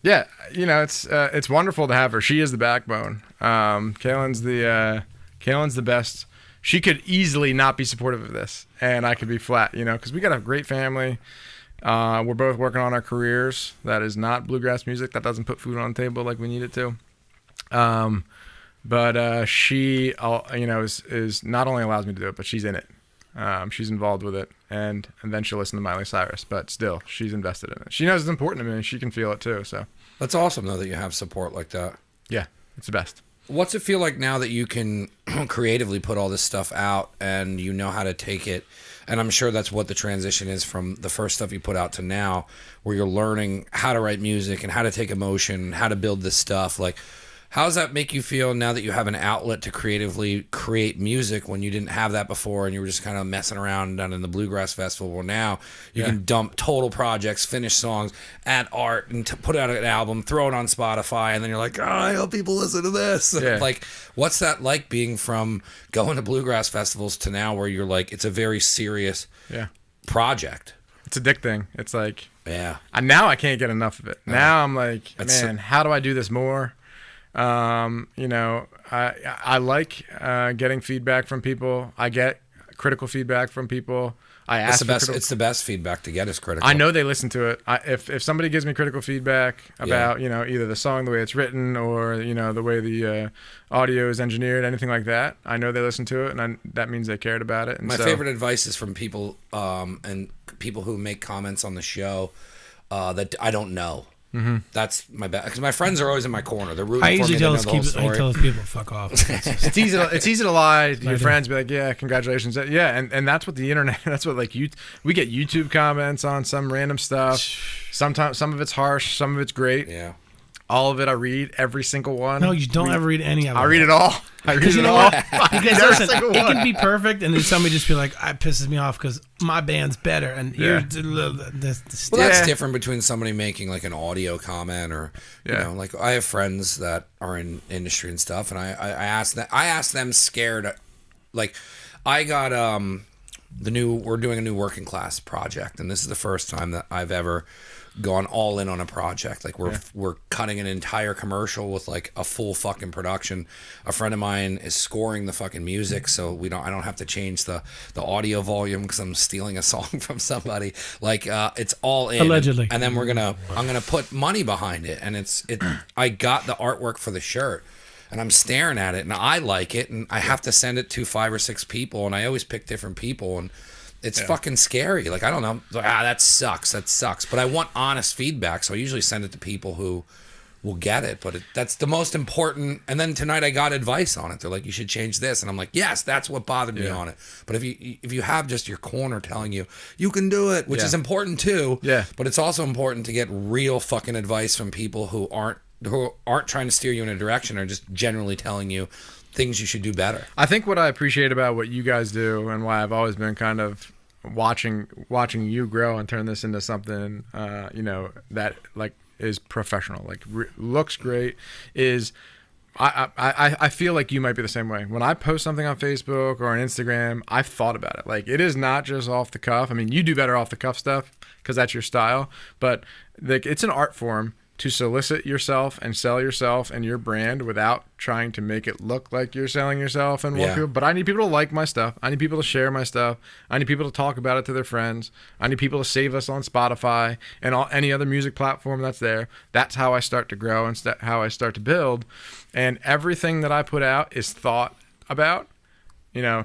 it's wonderful to have her. She is the backbone. Kaylin's the best. She could easily not be supportive of this, and I could be flat, because we got a great family. We're both working on our careers. That is not bluegrass music. That doesn't put food on the table like we need it to. But she, is not only allows me to do it, but she's in it. She's involved with it, and then she'll listen to Miley Cyrus. But still, she's invested in it. She knows it's important to me, and she can feel it too. So That's awesome, though, that you have support like that. yeah, it's the best. What's it feel like now that you can creatively put all this stuff out and you know how to take it? And I'm sure that's what the transition is from the first stuff you put out to now, where you're learning how to write music and how to take emotion, how to build this stuff. Like, how does that make you feel now that you have an outlet to creatively create music when you didn't have that before and you were just kind of messing around down in the Bluegrass Festival? Well, now you can dump total projects, finish songs, add art, and put out an album, throw it on Spotify, and then you're like, oh, I hope people listen to this. Yeah. Like, what's that like, being from going to Bluegrass festivals to now where you're like, it's a very serious Yeah, project? it's addicting. It's like Yeah. now I can't get enough of it. Now I'm like, That's man, how do I do this more? I like getting feedback from people. I get critical feedback from people. I It's ask the for best. critical- It's the best feedback to get is critical. I know they listen to it. If somebody gives me critical feedback about either the song, the way it's written, or the way the audio is engineered, anything like that, I know they listen to it, and that means they cared about it. And My so, favorite advice is from people and people who make comments on the show that I don't know. That's my bad, because my friends are always in my corner. They're rooting I for usually me. tell They know those the whole people, I story. tell those people, fuck off. It's easy to lie to your do. friends, be like, yeah, congratulations. Yeah, and that's what the internet, that's what like we get YouTube comments on some random stuff. Sometimes some of it's harsh, some of it's great. Yeah. All of it I read, every single one. No, you don't ever read any of them. I read it all. I read Because it you know all. what? Because Every listen, single it one. can be perfect, and then somebody just be like, "It pisses me off because my band's better," and you're this. Well, that's Yeah. different between somebody making like an audio comment or, you Yeah. know, like I have friends that are in industry and stuff, and I ask them scared, like I got we're doing a new Working Class project, and this is the first time that I've ever gone all in on a project. Like we're cutting an entire commercial with like a full fucking production. A friend of mine is scoring the fucking music, so I don't have to change the audio volume because I'm stealing a song from somebody. Like it's all in. Allegedly. And then I'm gonna put money behind it, and I got the artwork for the shirt. And I'm staring at it, and I like it, and I have to send it to 5 or 6 people, and I always pick different people, and it's fucking scary. Like, I don't know, like, that sucks, but I want honest feedback, so I usually send it to people who will get it, but that's the most important. And then tonight I got advice on it. They're like, you should change this, and I'm like, yes, that's what bothered me on it. But if you have just your corner telling you can do it, which is important too, but it's also important to get real fucking advice from people who aren't trying to steer you in a direction, or just generally telling you things you should do better. I think what I appreciate about what you guys do, and why I've always been kind of watching you grow and turn this into something, that like is professional, like looks great, is I feel like you might be the same way. When I post something on Facebook or on Instagram, I've thought about it. Like, it is not just off the cuff. I mean, you do better off the cuff stuff because that's your style, but like, it's an art form to solicit yourself and sell yourself and your brand without trying to make it look like you're selling yourself and what people. But I need people to like my stuff. I need people to share my stuff. I need people to talk about it to their friends. I need people to save us on Spotify and any other music platform that's there. That's how I start to grow and how I start to build. And everything that I put out is thought about.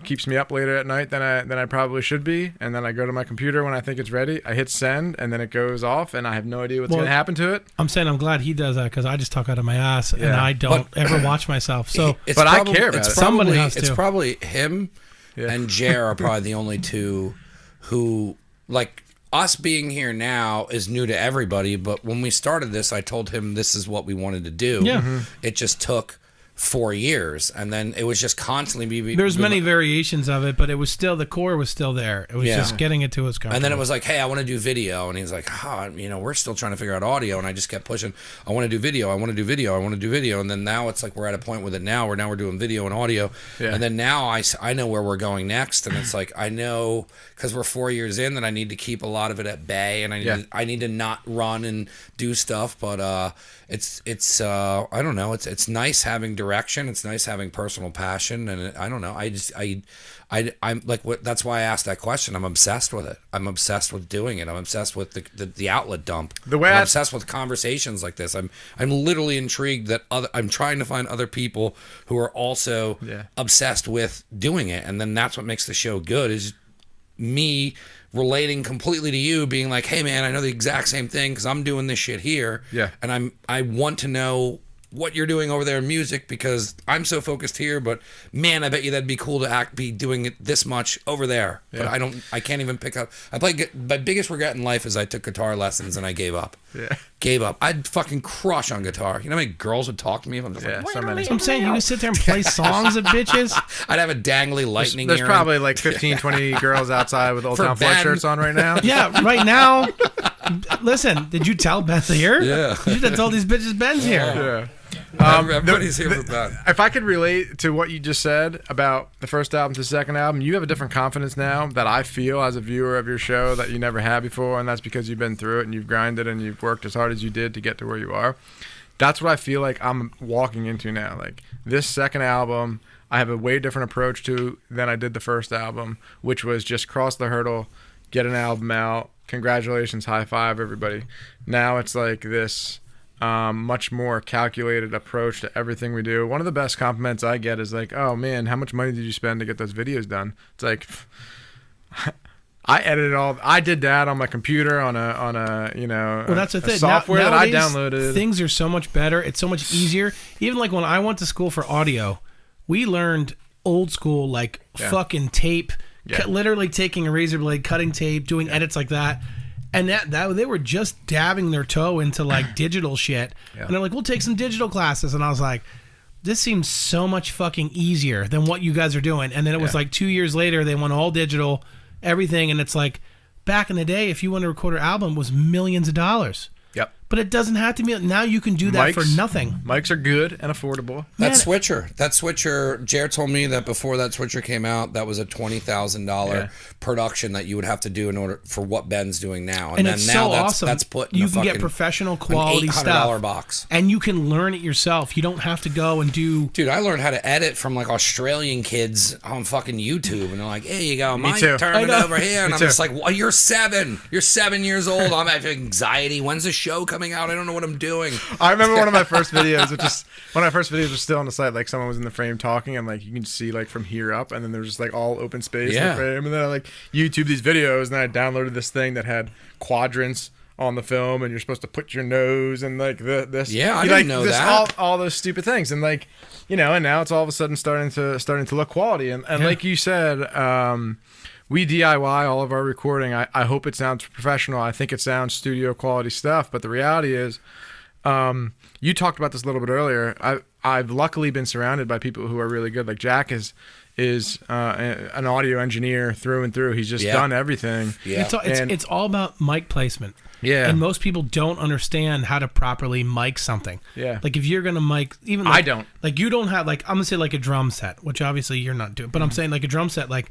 Keeps me up later at night than I probably should be. And then I go to my computer when I think it's ready. I hit send, and then it goes off, and I have no idea what's going to happen to it. I'm saying I'm glad he does that because I just talk out of my ass and I don't ever watch myself. So, I care about it. Somebody has to. It's probably him and Jer are probably the only two who, like, us being here now is new to everybody. But when we started this, I told him this is what we wanted to do. Yeah. It just took 4 years, and then it was just constantly there's many variations of it, but it was still, the core was still there. It was just getting it to his comfortable. And then it was like, hey, I want to do video, and he's like, we're still trying to figure out audio, and I just kept pushing, I want to do video, and then now it's like we're at a point with it now where we're doing video and audio, and then now I know where we're going next, and it's like, I know, because we're 4 years in, that I need to keep a lot of it at bay, and I need to not run and do stuff, but it's I don't know, it's nice having direction, it's nice having personal passion, and I don't know, I'm like, that's why I asked that question. I'm obsessed with it. I'm obsessed with doing it. I'm obsessed with the outlet dump. I'm obsessed with conversations like this. I'm literally intrigued that I'm trying to find other people who are also obsessed with doing it, and then that's what makes the show good, is me relating completely to you, being like, hey man, I know the exact same thing because I'm doing this shit here, and I want to know what you're doing over there in music because I'm so focused here, but man, I bet you that'd be cool to be doing it this much over there. But I can't even pick up. My biggest regret in life is I took guitar lessons and I gave up. Gave up. I'd fucking crush on guitar. You know how many girls would talk to me if I'm just like, so many. I'm saying you can sit there and play songs of bitches. I'd have a dangly lightning. There's earring. probably like 15, 20 girls outside with Old Town Flood shirts on right now. Yeah, right now. Listen, did you tell Ben's here? Yeah. You should have told these bitches Ben's here. Everybody's here for Ben. If I could relate to what you just said about the first album to the second album, you have a different confidence now that I feel as a viewer of your show that you never had before, and that's because you've been through it and you've grinded and you've worked as hard as you did to get to where you are. That's what I feel like I'm walking into now. Like, this second album, I have a way different approach to than I did the first album, which was just cross the hurdle, get an album out, congratulations, high five, everybody. Now it's like this much more calculated approach to everything we do. One of the best compliments I get is like, oh man, how much money did you spend to get those videos done? It's like, I edited all. I did that on my computer on a Well, that's the a thing. software that I Nowadays, downloaded. Things are so much better. It's so much easier. Even like when I went to school for audio, we learned old school like fucking tape, literally taking a razor blade, cutting tape, doing edits like that. And that they were just dabbing their toe into like digital shit. And they're like, we'll take some digital classes. And I was like, this seems so much fucking easier than what you guys are doing. And then it was like 2 years later, they went all digital, everything. And it's like, back in the day, if you wanted to record an album, it was millions of dollars. Yep. But it doesn't have to be. Now you can do that for nothing. Mics are good and affordable. That switcher, Jared told me that before that switcher came out, that was a $20,000 production that you would have to do in order for what Ben's doing now. And it's now so awesome. That's put in you a can get fucking, professional quality $800 stuff. box. And you can learn it yourself. You don't have to go and do. Dude, I learned how to edit from like Australian kids on fucking YouTube, and they're like, "Here you go, Mike, too. turn it over here," and I'm too. just like, well, "You're 7. You're 7 years old. I'm having anxiety. When's the show coming out? I don't know what I'm doing." I remember one of my first videos, one of my first videos was still on the site, like someone was in the frame talking, and like you can see like from here up, and then there was just like all open space in the frame, and then I like YouTube these videos, and then I downloaded this thing that had quadrants on the film, and you're supposed to put your nose and like this. Yeah, I you, didn't like, know this, that. all those stupid things, and like and now it's all of a sudden starting to look quality, and like you said, we DIY all of our recording. I hope it sounds professional. I think it sounds studio quality stuff, but the reality is, you talked about this a little bit earlier. I've luckily been surrounded by people who are really good. Like Jack is an audio engineer through and through. He's just done everything. Yeah. It's all about mic placement. Yeah. And most people don't understand how to properly mic something. Yeah. Like if you're gonna mic, even I don't. Like you don't have like I'm gonna say like a drum set, which obviously you're not doing. But I'm saying like a drum set, like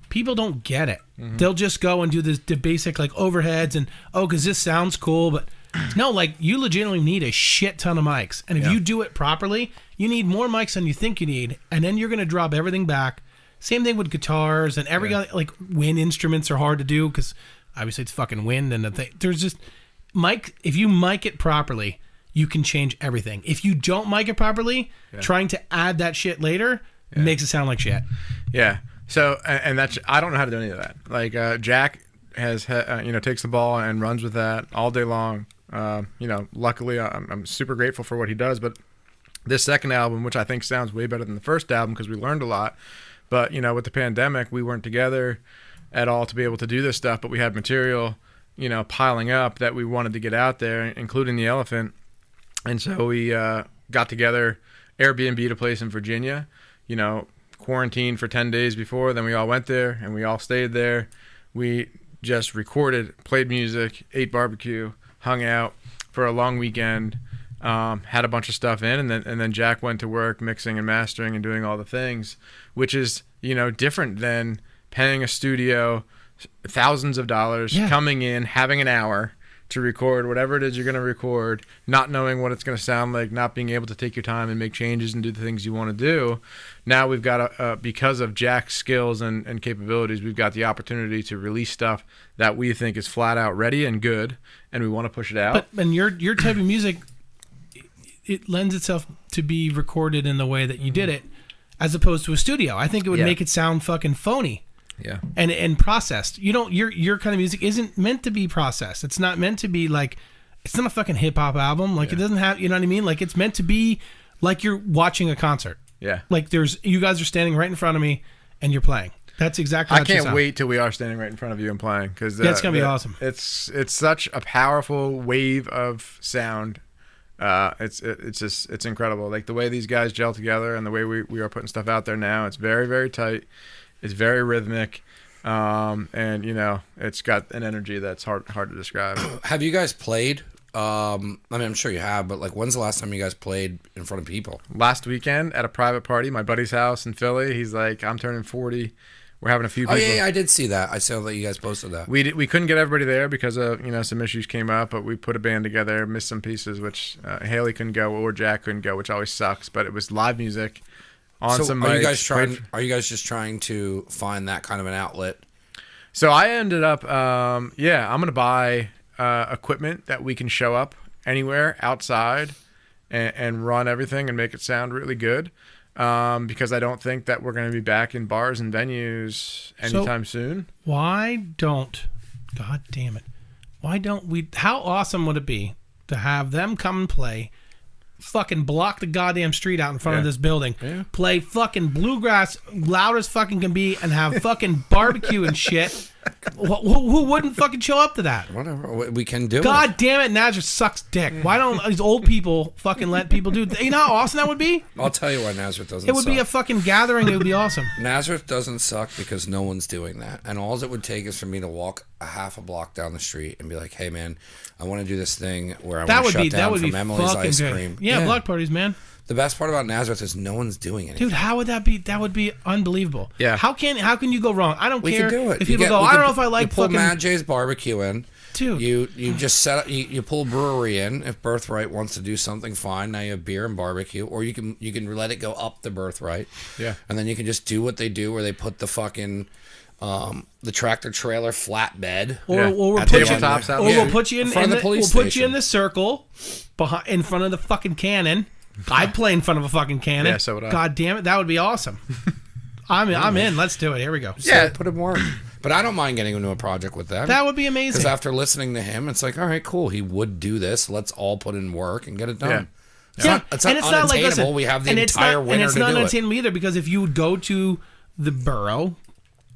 people don't get it. They'll just go and do the basic like overheads and because this sounds cool, but. No, like you legitimately need a shit ton of mics, and if you do it properly, you need more mics than you think you need, and then you're gonna drop everything back. Same thing with guitars and like wind instruments are hard to do because obviously it's fucking wind and there's just mic. If you mic it properly, you can change everything. If you don't mic it properly, trying to add that shit later makes it sound like shit. Yeah. So and that's I don't know how to do any of that. Like Jack has takes the ball and runs with that all day long. Luckily I'm super grateful for what he does, but this second album, which I think sounds way better than the first album because we learned a lot, but with the pandemic we weren't together at all to be able to do this stuff, but we had material piling up that we wanted to get out there, including the Elephant, and so we got together, Airbnb'd a place in Virginia, quarantined for 10 days before, then we all went there and we all stayed there. We just recorded, played music, ate barbecue, hung out for a long weekend, had a bunch of stuff in, and then Jack went to work mixing and mastering and doing all the things, which is different than paying a studio thousands of dollars, coming in, having an hour to record whatever it is you're going to record, not knowing what it's going to sound like, not being able to take your time and make changes and do the things you want to do. Now we've got because of Jack's skills and capabilities, we've got the opportunity to release stuff that we think is flat out ready and good, and we want to push it out. But your type of music, it lends itself to be recorded in the way that you did it, as opposed to a studio. I think it would make it sound fucking phony. Yeah. And processed. Your kind of music isn't meant to be processed. It's not meant to be like, it's not a fucking hip hop album. Like it doesn't have, you know what I mean? Like it's meant to be like you're watching a concert. Yeah. Like you guys are standing right in front of me and you're playing. That's exactly how I can't wait till we are standing right in front of you and playing, because it's gonna be awesome. It's such a powerful wave of sound. It's incredible. Like the way these guys gel together and the way we are putting stuff out there now. It's very, very tight. It's very rhythmic, and it's got an energy that's hard to describe. Have you guys played? I'm sure you have, but like, when's the last time you guys played in front of people? Last weekend at a private party, my buddy's house in Philly. He's like, I'm turning 40. We're having a few people. Oh yeah, I did see that. I saw that you guys posted that. We couldn't get everybody there because of some issues came up, but we put a band together, missed some pieces, which Haley couldn't go or Jack couldn't go, which always sucks. But it was live music. So are you guys just trying to find that kind of an outlet? So I ended up, I'm going to buy equipment that we can show up anywhere outside and run everything and make it sound really good. because I don't think that we're going to be back in bars and venues anytime soon. Why don't, God damn it, why don't we, how awesome would it be to have them come and play, fucking block the goddamn street out in front of this building, play fucking bluegrass loud as fucking can be, and have fucking barbecue and shit. Who wouldn't fucking show up to that? Whatever, we can do God it. damn it, Nazareth sucks dick. Why don't these old people fucking let people do? You know how awesome that would be? I'll tell you why Nazareth doesn't It would suck. be a fucking gathering. It would be awesome. Nazareth doesn't suck because no one's doing that. And all it would take is for me to walk a half a block down the street and be like, hey, man, I want to do this thing where I want to shut down from Emily's fucking Ice good. Cream. Yeah, block parties, man. The best part about Nazareth is no one's doing anything. Dude, how would that be? That would be unbelievable. Yeah. How can you go wrong? I don't We care can do it. if You people get- go, we I can- don't know if I like you pull fucking... Mad J's barbecue in. Dude. You just set up. You pull a brewery in. If Birthright wants to do something, fine. Now you have beer and barbecue, or you can let it go up the Birthright. Yeah. And then you can just do what they do, where they put the fucking the tractor trailer flatbed. Or we'll At put you, tabletops out or there. we'll put you in front of the we'll police put you station. in the circle behind in front of the fucking cannon. I'd play in front of a fucking cannon. Yeah, so would I. God damn it, that would be awesome. I'm in. Let's do it. Here we go. Yeah. Put him work. But I don't mind getting into a project with them. That would be Because amazing. after listening to him, it's like, all right, cool. He would do this. Let's all put in work and get it done. Yeah. It's Yeah, not, it's not and unattainable. listen, We have the and entire and winter it's to not do it. unattainable either, because if you would go to the borough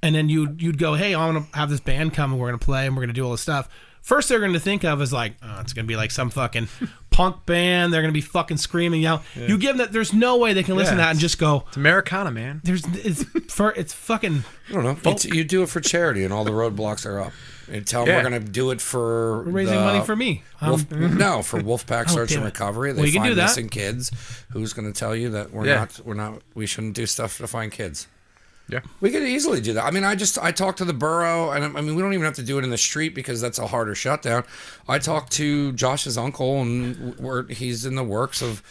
and then you'd go, hey, I want to have this band come and we're going to play and we're going to do all this stuff. First they're going to think of is like, oh, it's going to be like some fucking punk band. They're going to be fucking screaming, yell. Yeah. You give them that. There's no way they can listen to that and just go, It's Americana, man. it's fucking. I don't know. You do it for charity, and all the roadblocks are up. You tell them Yeah. we're going to do it for We're raising money for me. No, for Wolfpack Search damn and it. Recovery. They Well, you can find do that. missing kids. Who's going to tell you that we shouldn't do stuff to find kids? Yeah. We could easily do that. I mean, I talked to the borough, and I mean, we don't even have to do it in the street because that's a harder shutdown. I talked to Josh's uncle, and he's in the works of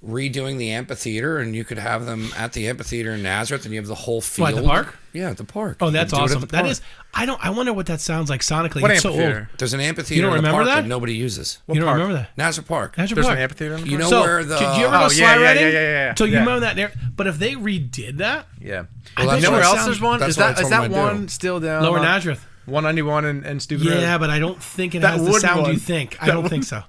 redoing the amphitheater, and you could have them at the amphitheater in Nazareth, and you have the whole field. What, the park? Yeah, at the park. Oh, You that's do it at awesome. the That park. is. I wonder what that sounds like sonically. What It's so old. amphitheater? There's an amphitheater You don't in the remember park that? that nobody uses. You don't park? remember that? Nazareth Park. Nazareth There's Park. an amphitheater in the You know So, where the did you ever go Oh, slide yeah, riding? yeah. So you Yeah. remember that there? But if they redid that, Yeah. I that's bet You know you where it else sounds- there's one? that's Is what I that told him I'd one do. still down? Lower on Nazareth. 191 and Stupid Road? Yeah, but I don't think it That has the wooden sound one. you think. I don't think so.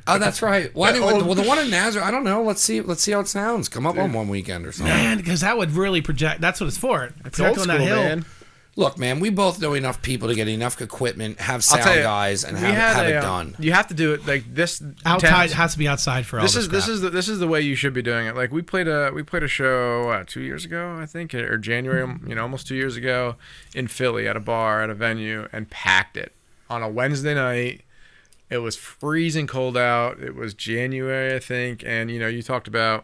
Oh, that's right. Well, the one in Nazareth, I don't know. Let's see how it sounds. Come up on one weekend or something. Man, because that would really project. That's what it's for. It's old school, man. Look, man, we both know enough people to get enough equipment, have I'll sound tell you, guys, and we have had it a, done. You have to do it like this. Outside has to be outside for all This this. is the way you should be doing it. Like we played a show 2 years ago, I think, or January, almost 2 years ago, in Philly at a bar at a venue, and packed it on a Wednesday night. It was freezing cold out. It was January, I think, and you talked about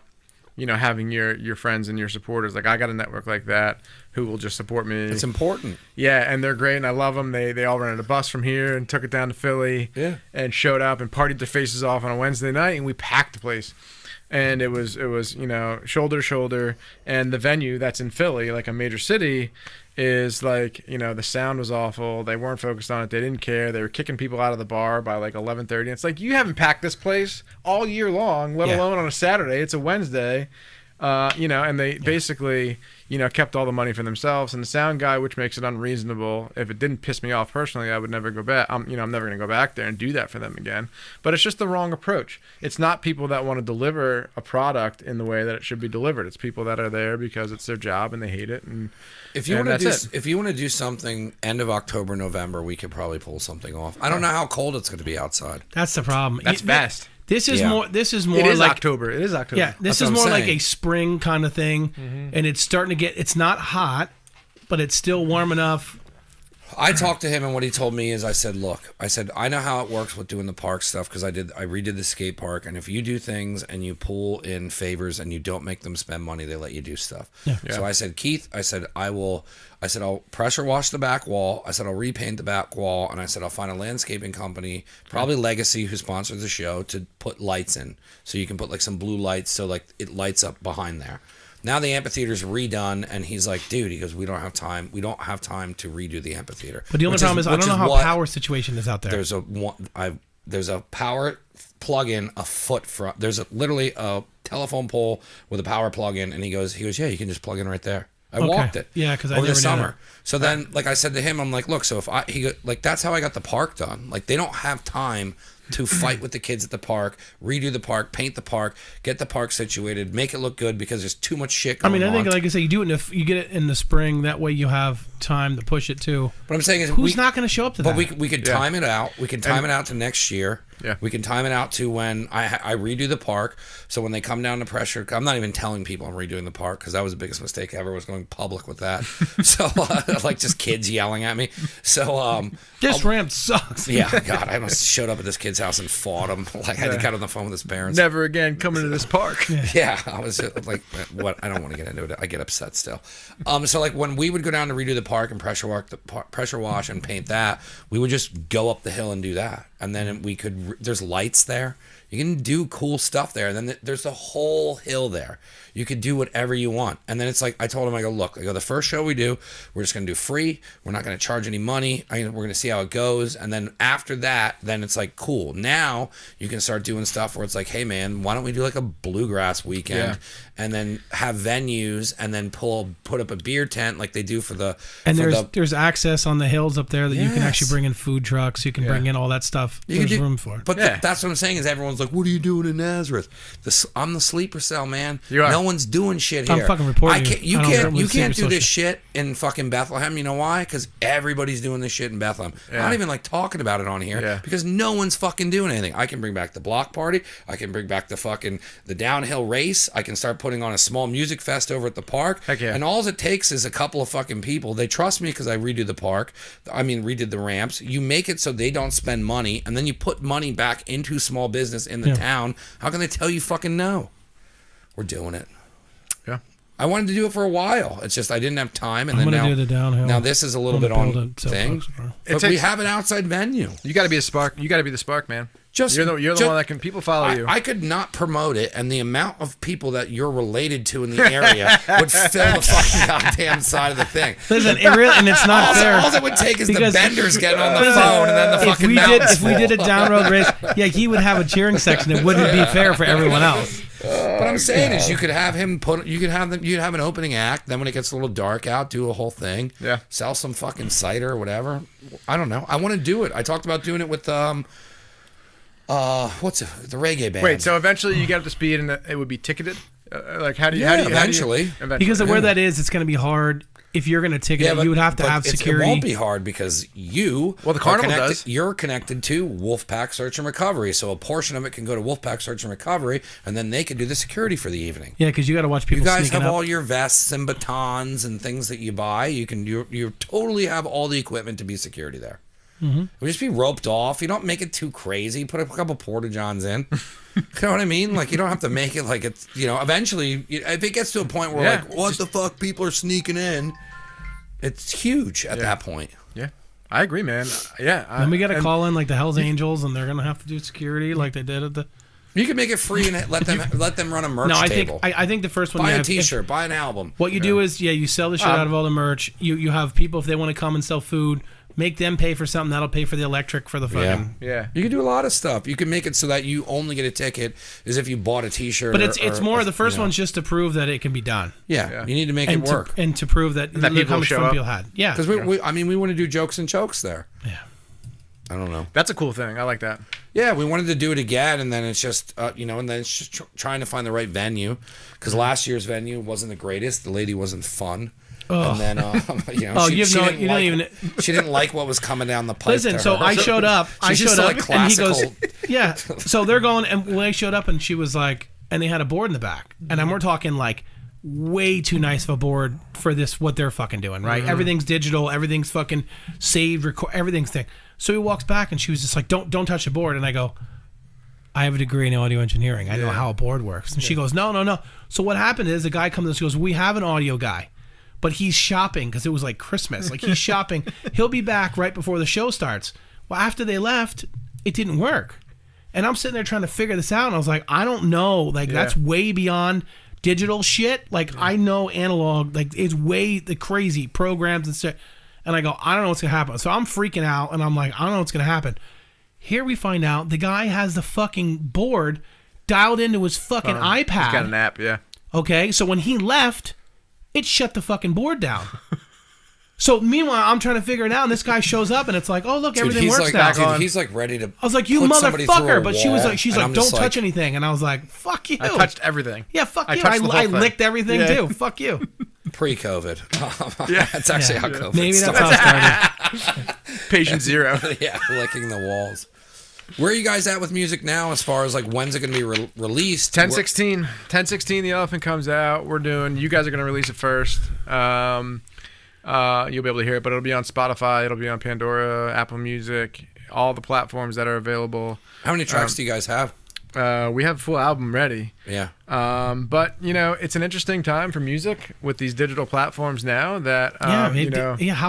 having your friends and your supporters. Like I got a network like that who will just support me. It's important. Yeah, and they're great, and I love them. They all rented a bus from here and took it down to Philly. Yeah. And showed up and partied their faces off on a Wednesday night, and we packed the place. And it was shoulder to shoulder. And the venue that's in Philly, like a major city, is like the sound was awful. They weren't focused on it. They didn't care. They were kicking people out of the bar by like 11:30. It's like you haven't packed this place all year long, let alone on a Saturday. It's a Wednesday. And they basically, kept all the money for themselves. And the sound guy, which makes it unreasonable. If it didn't piss me off personally, I would never go back. I'm never going to go back there and do that for them again. But it's just the wrong approach. It's not people that want to deliver a product in the way that it should be delivered. It's people that are there because it's their job and they hate it. And If you and want to that's do, it. if you want to do something end of October, November, we could probably pull something off. I don't know how cold it's going to be outside. That's the problem. That's fast. This is Yeah. more. This is more It is like October. It is October. Yeah, this That's is what I'm more like saying. a spring kind of thing, and it's starting to get. It's not hot, but it's still warm enough. I talked to him, and what he told me is, I said, look, I know how it works with doing the park stuff because I redid the skate park, and if you do things and you pull in favors and you don't make them spend money, they let you do stuff. Yeah. So I said, Keith, I'll pressure wash the back wall. I said, I'll repaint the back wall, and I said, I'll find a landscaping company, probably Legacy, who sponsors the show, to put lights in, so you can put like some blue lights, so like it lights up behind there. Now the amphitheater's redone, and he's like, dude, he goes, we don't have time to redo the amphitheater. But the only problem is I don't know how power situation is out there. There's a power plug-in a foot from. There's literally a telephone pole with a power plug in, and he goes, yeah, you can just plug in right there. I Okay. walked it. Yeah, 'cause I over the never knew summer. that. So then, like I said to him, I'm like, look, so if that's how I got the park done. Like, they don't have time to fight with the kids at the park, redo the park, paint the park, get the park situated, make it look good because there's too much shit I going mean, I think, on. like I say, you do it you get it in the spring. That way, you have time to push it too. What I'm saying is, Who's not going to show up to But that? we could time it out. We can time it out to next year. Yeah. We can time it out to when I redo the park. So when they come down to pressure, I'm not even telling people I'm redoing the park because that was the biggest mistake ever, was going public with that. So like just kids yelling at me. So This ramp sucks. yeah, God, I almost showed up at this kid's house and fought him. Like I had to get on the phone with his parents. Never again coming to this park. Yeah, I was like, what? I don't want to get into it. I get upset still. So like when we would go down to redo the park and pressure wash and paint that, we would just go up the hill and do that, and then we could. There's lights there. You can do cool stuff there. And then there's the whole hill there. You could do whatever you want. And then it's like, I told him, I go, look, the first show we do, we're just going to do free. We're not going to charge any money. We're going to see how it goes. And then after that, then it's like, cool. Now you can start doing stuff where it's like, hey man, why don't we do like a bluegrass weekend and then have venues and then put up a beer tent like they do for the, And for there's access on the hills up there that you can actually Yes. bring in food trucks. You can bring in all that stuff. You There's can do- room for it. But that's what I'm saying is everyone's like, what are you doing in Nazareth? I'm the sleeper cell, man. You are. No one's doing shit I'm here. fucking reporting You you. I don't can't, know you what can't sleeper do this cell shit in fucking Bethlehem. You know why? Because everybody's doing this shit in Bethlehem. I don't even like talking about it on here because no one's fucking doing anything. I can bring back the block party. I can bring back the downhill race. I can start putting on a small music fest over at the park. Heck yeah. And all it takes is a couple of fucking people. They trust me because I redid the ramps. You make it so they don't spend money, and then you put money back into small business in the town. How can they tell you fucking no? We're doing it. Yeah. I wanted to do it for a while. It's just I didn't have time, and I'm then gonna now do the downhill. Now this is a little I'm bit gonna on build a thing. soapbox, bro. But we have an outside venue. You got to be a spark. You got to be the spark, man. You're the one that can. People follow you. I could not promote it, and the amount of people that you're related to in the area would fill the fucking goddamn side of the thing. Listen, and it's not fair. All it would take is Because- the Benders getting on the Listen, phone, and then the fucking if we did a down road race, yeah, he would have a cheering section. It wouldn't be fair for everyone else. What I'm saying is, you could have him you'd have an opening act. Then when it gets a little dark out, do a whole thing. Yeah. Sell some fucking cider or whatever. I don't know. I want to do it. I talked about doing it with what's it? The reggae band. Wait, so eventually you get up to speed and it would be ticketed? Like how do you? Eventually. Because of where that is, it's going to be hard. If you're going to ticket it, you would have to have security. It won't be hard because the carnival does. You're connected to Wolfpack Search and Recovery, so a portion of it can go to Wolfpack Search and Recovery, and then they can do the security for the evening. Yeah, because you got to watch people. You guys sneaking have up. all your vests and batons and things that you buy. You totally have all the equipment to be security there. Mm-hmm. It would just be roped off. You don't make it too crazy. Put a couple porta johns in. You know what I mean? Like, you don't have to make it like it's, eventually, if it gets to a point where like, what the fuck, people are sneaking in, it's huge at that point. Yeah, I agree, man. Yeah. Then we got to call in like the Hell's Angels, and they're going to have to do security like they did at the. You can make it free and let them run a merch table. I think the first one. Buy you a have, T-shirt, buy an album. What you do is, you sell the shit out of all the merch. You have people, if they want to come and sell food, make them pay for something. That'll pay for the electric for the fucking. Yeah. You can do a lot of stuff. You can make it so that you only get a ticket as if you bought a T-shirt. But it's more. The first one's just to prove that it can be done. Yeah, you need to make and it work. and to prove that, that look people how much show fun up. people had. Yeah. Because we want to do jokes and chokes there. Yeah. I don't know. That's a cool thing. I like that. Yeah, we wanted to do it again, and then it's just, and then it's just trying to find the right venue. Because last year's venue wasn't the greatest. The lady wasn't fun. And then, she didn't like what was coming down the pipe. Listen, so I showed up. And he goes, yeah. So they're going, and when I showed up, and she was like, and they had a board in the back, and we're talking like way too nice of a board for this what they're fucking doing, right? Mm-hmm. Everything's digital, everything's fucking saved, everything's thing. So he walks back, and she was just like, "Don't touch the board," and I go, I have a degree in audio engineering. I know how a board works. And she goes, no. So what happened is the guy comes and she goes, we have an audio guy, but he's shopping because it was like Christmas. Like he's shopping. He'll be back right before the show starts. Well, after they left, it didn't work. And I'm sitting there trying to figure this out. And I was like, I don't know. Like that's way beyond digital shit. Like I know analog. Like it's way the crazy programs and stuff. And I go, I don't know what's going to happen. So I'm freaking out. And I'm like, I don't know what's going to happen. Here we find out the guy has the fucking board dialed into his fucking He's got iPad. an app, yeah. Okay, so when he left, it shut the fucking board down. So meanwhile, I'm trying to figure it out, and this guy shows up, and it's like, oh look, everything he's works like, now. dude, he's like ready to. I was like, you put somebody through motherfucker, a but she's wall, like, and I'm don't just touch anything, and I was like, fuck you. I touched everything. Yeah, fuck I you. touched the whole I thing. licked everything Yeah. too. Fuck you. Pre-COVID. Yeah. That's actually how COVID Maybe that's started. how it started. Patient zero. Yeah, licking the walls. Where are you guys at with music now as far as like when's it going to be released? 10/16. 10/16, The Elephant comes out. You guys are going to release it first. You'll be able to hear it, but it'll be on Spotify. It'll be on Pandora, Apple Music, all the platforms that are available. How many tracks do you guys have? We have a full album ready. Yeah. But, it's an interesting time for music with these digital platforms now that, How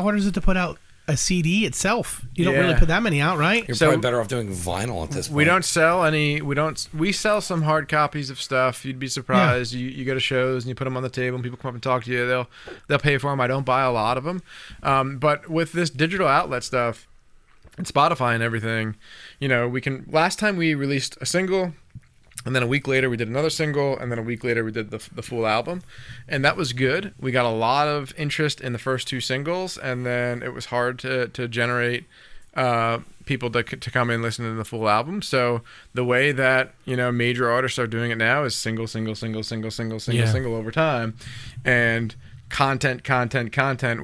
hard is it to put out a CD itself? You don't really Yeah. put that many out, right? You're So- probably better off doing vinyl at this point. we don't sell any. We sell some hard copies of stuff. You'd be surprised. You go to shows and you put them on the table and people come up and talk to you. They'll pay for them. I don't buy a lot of them. But with this digital outlet stuff and Spotify and everything, last time we released a single, and then a week later we did another single, and then a week later we did the full album, and that was good. We got a lot of interest in the first two singles, and then it was hard to generate people to come in and listen to the full album. So the way that major artists are doing it now is single over time, and content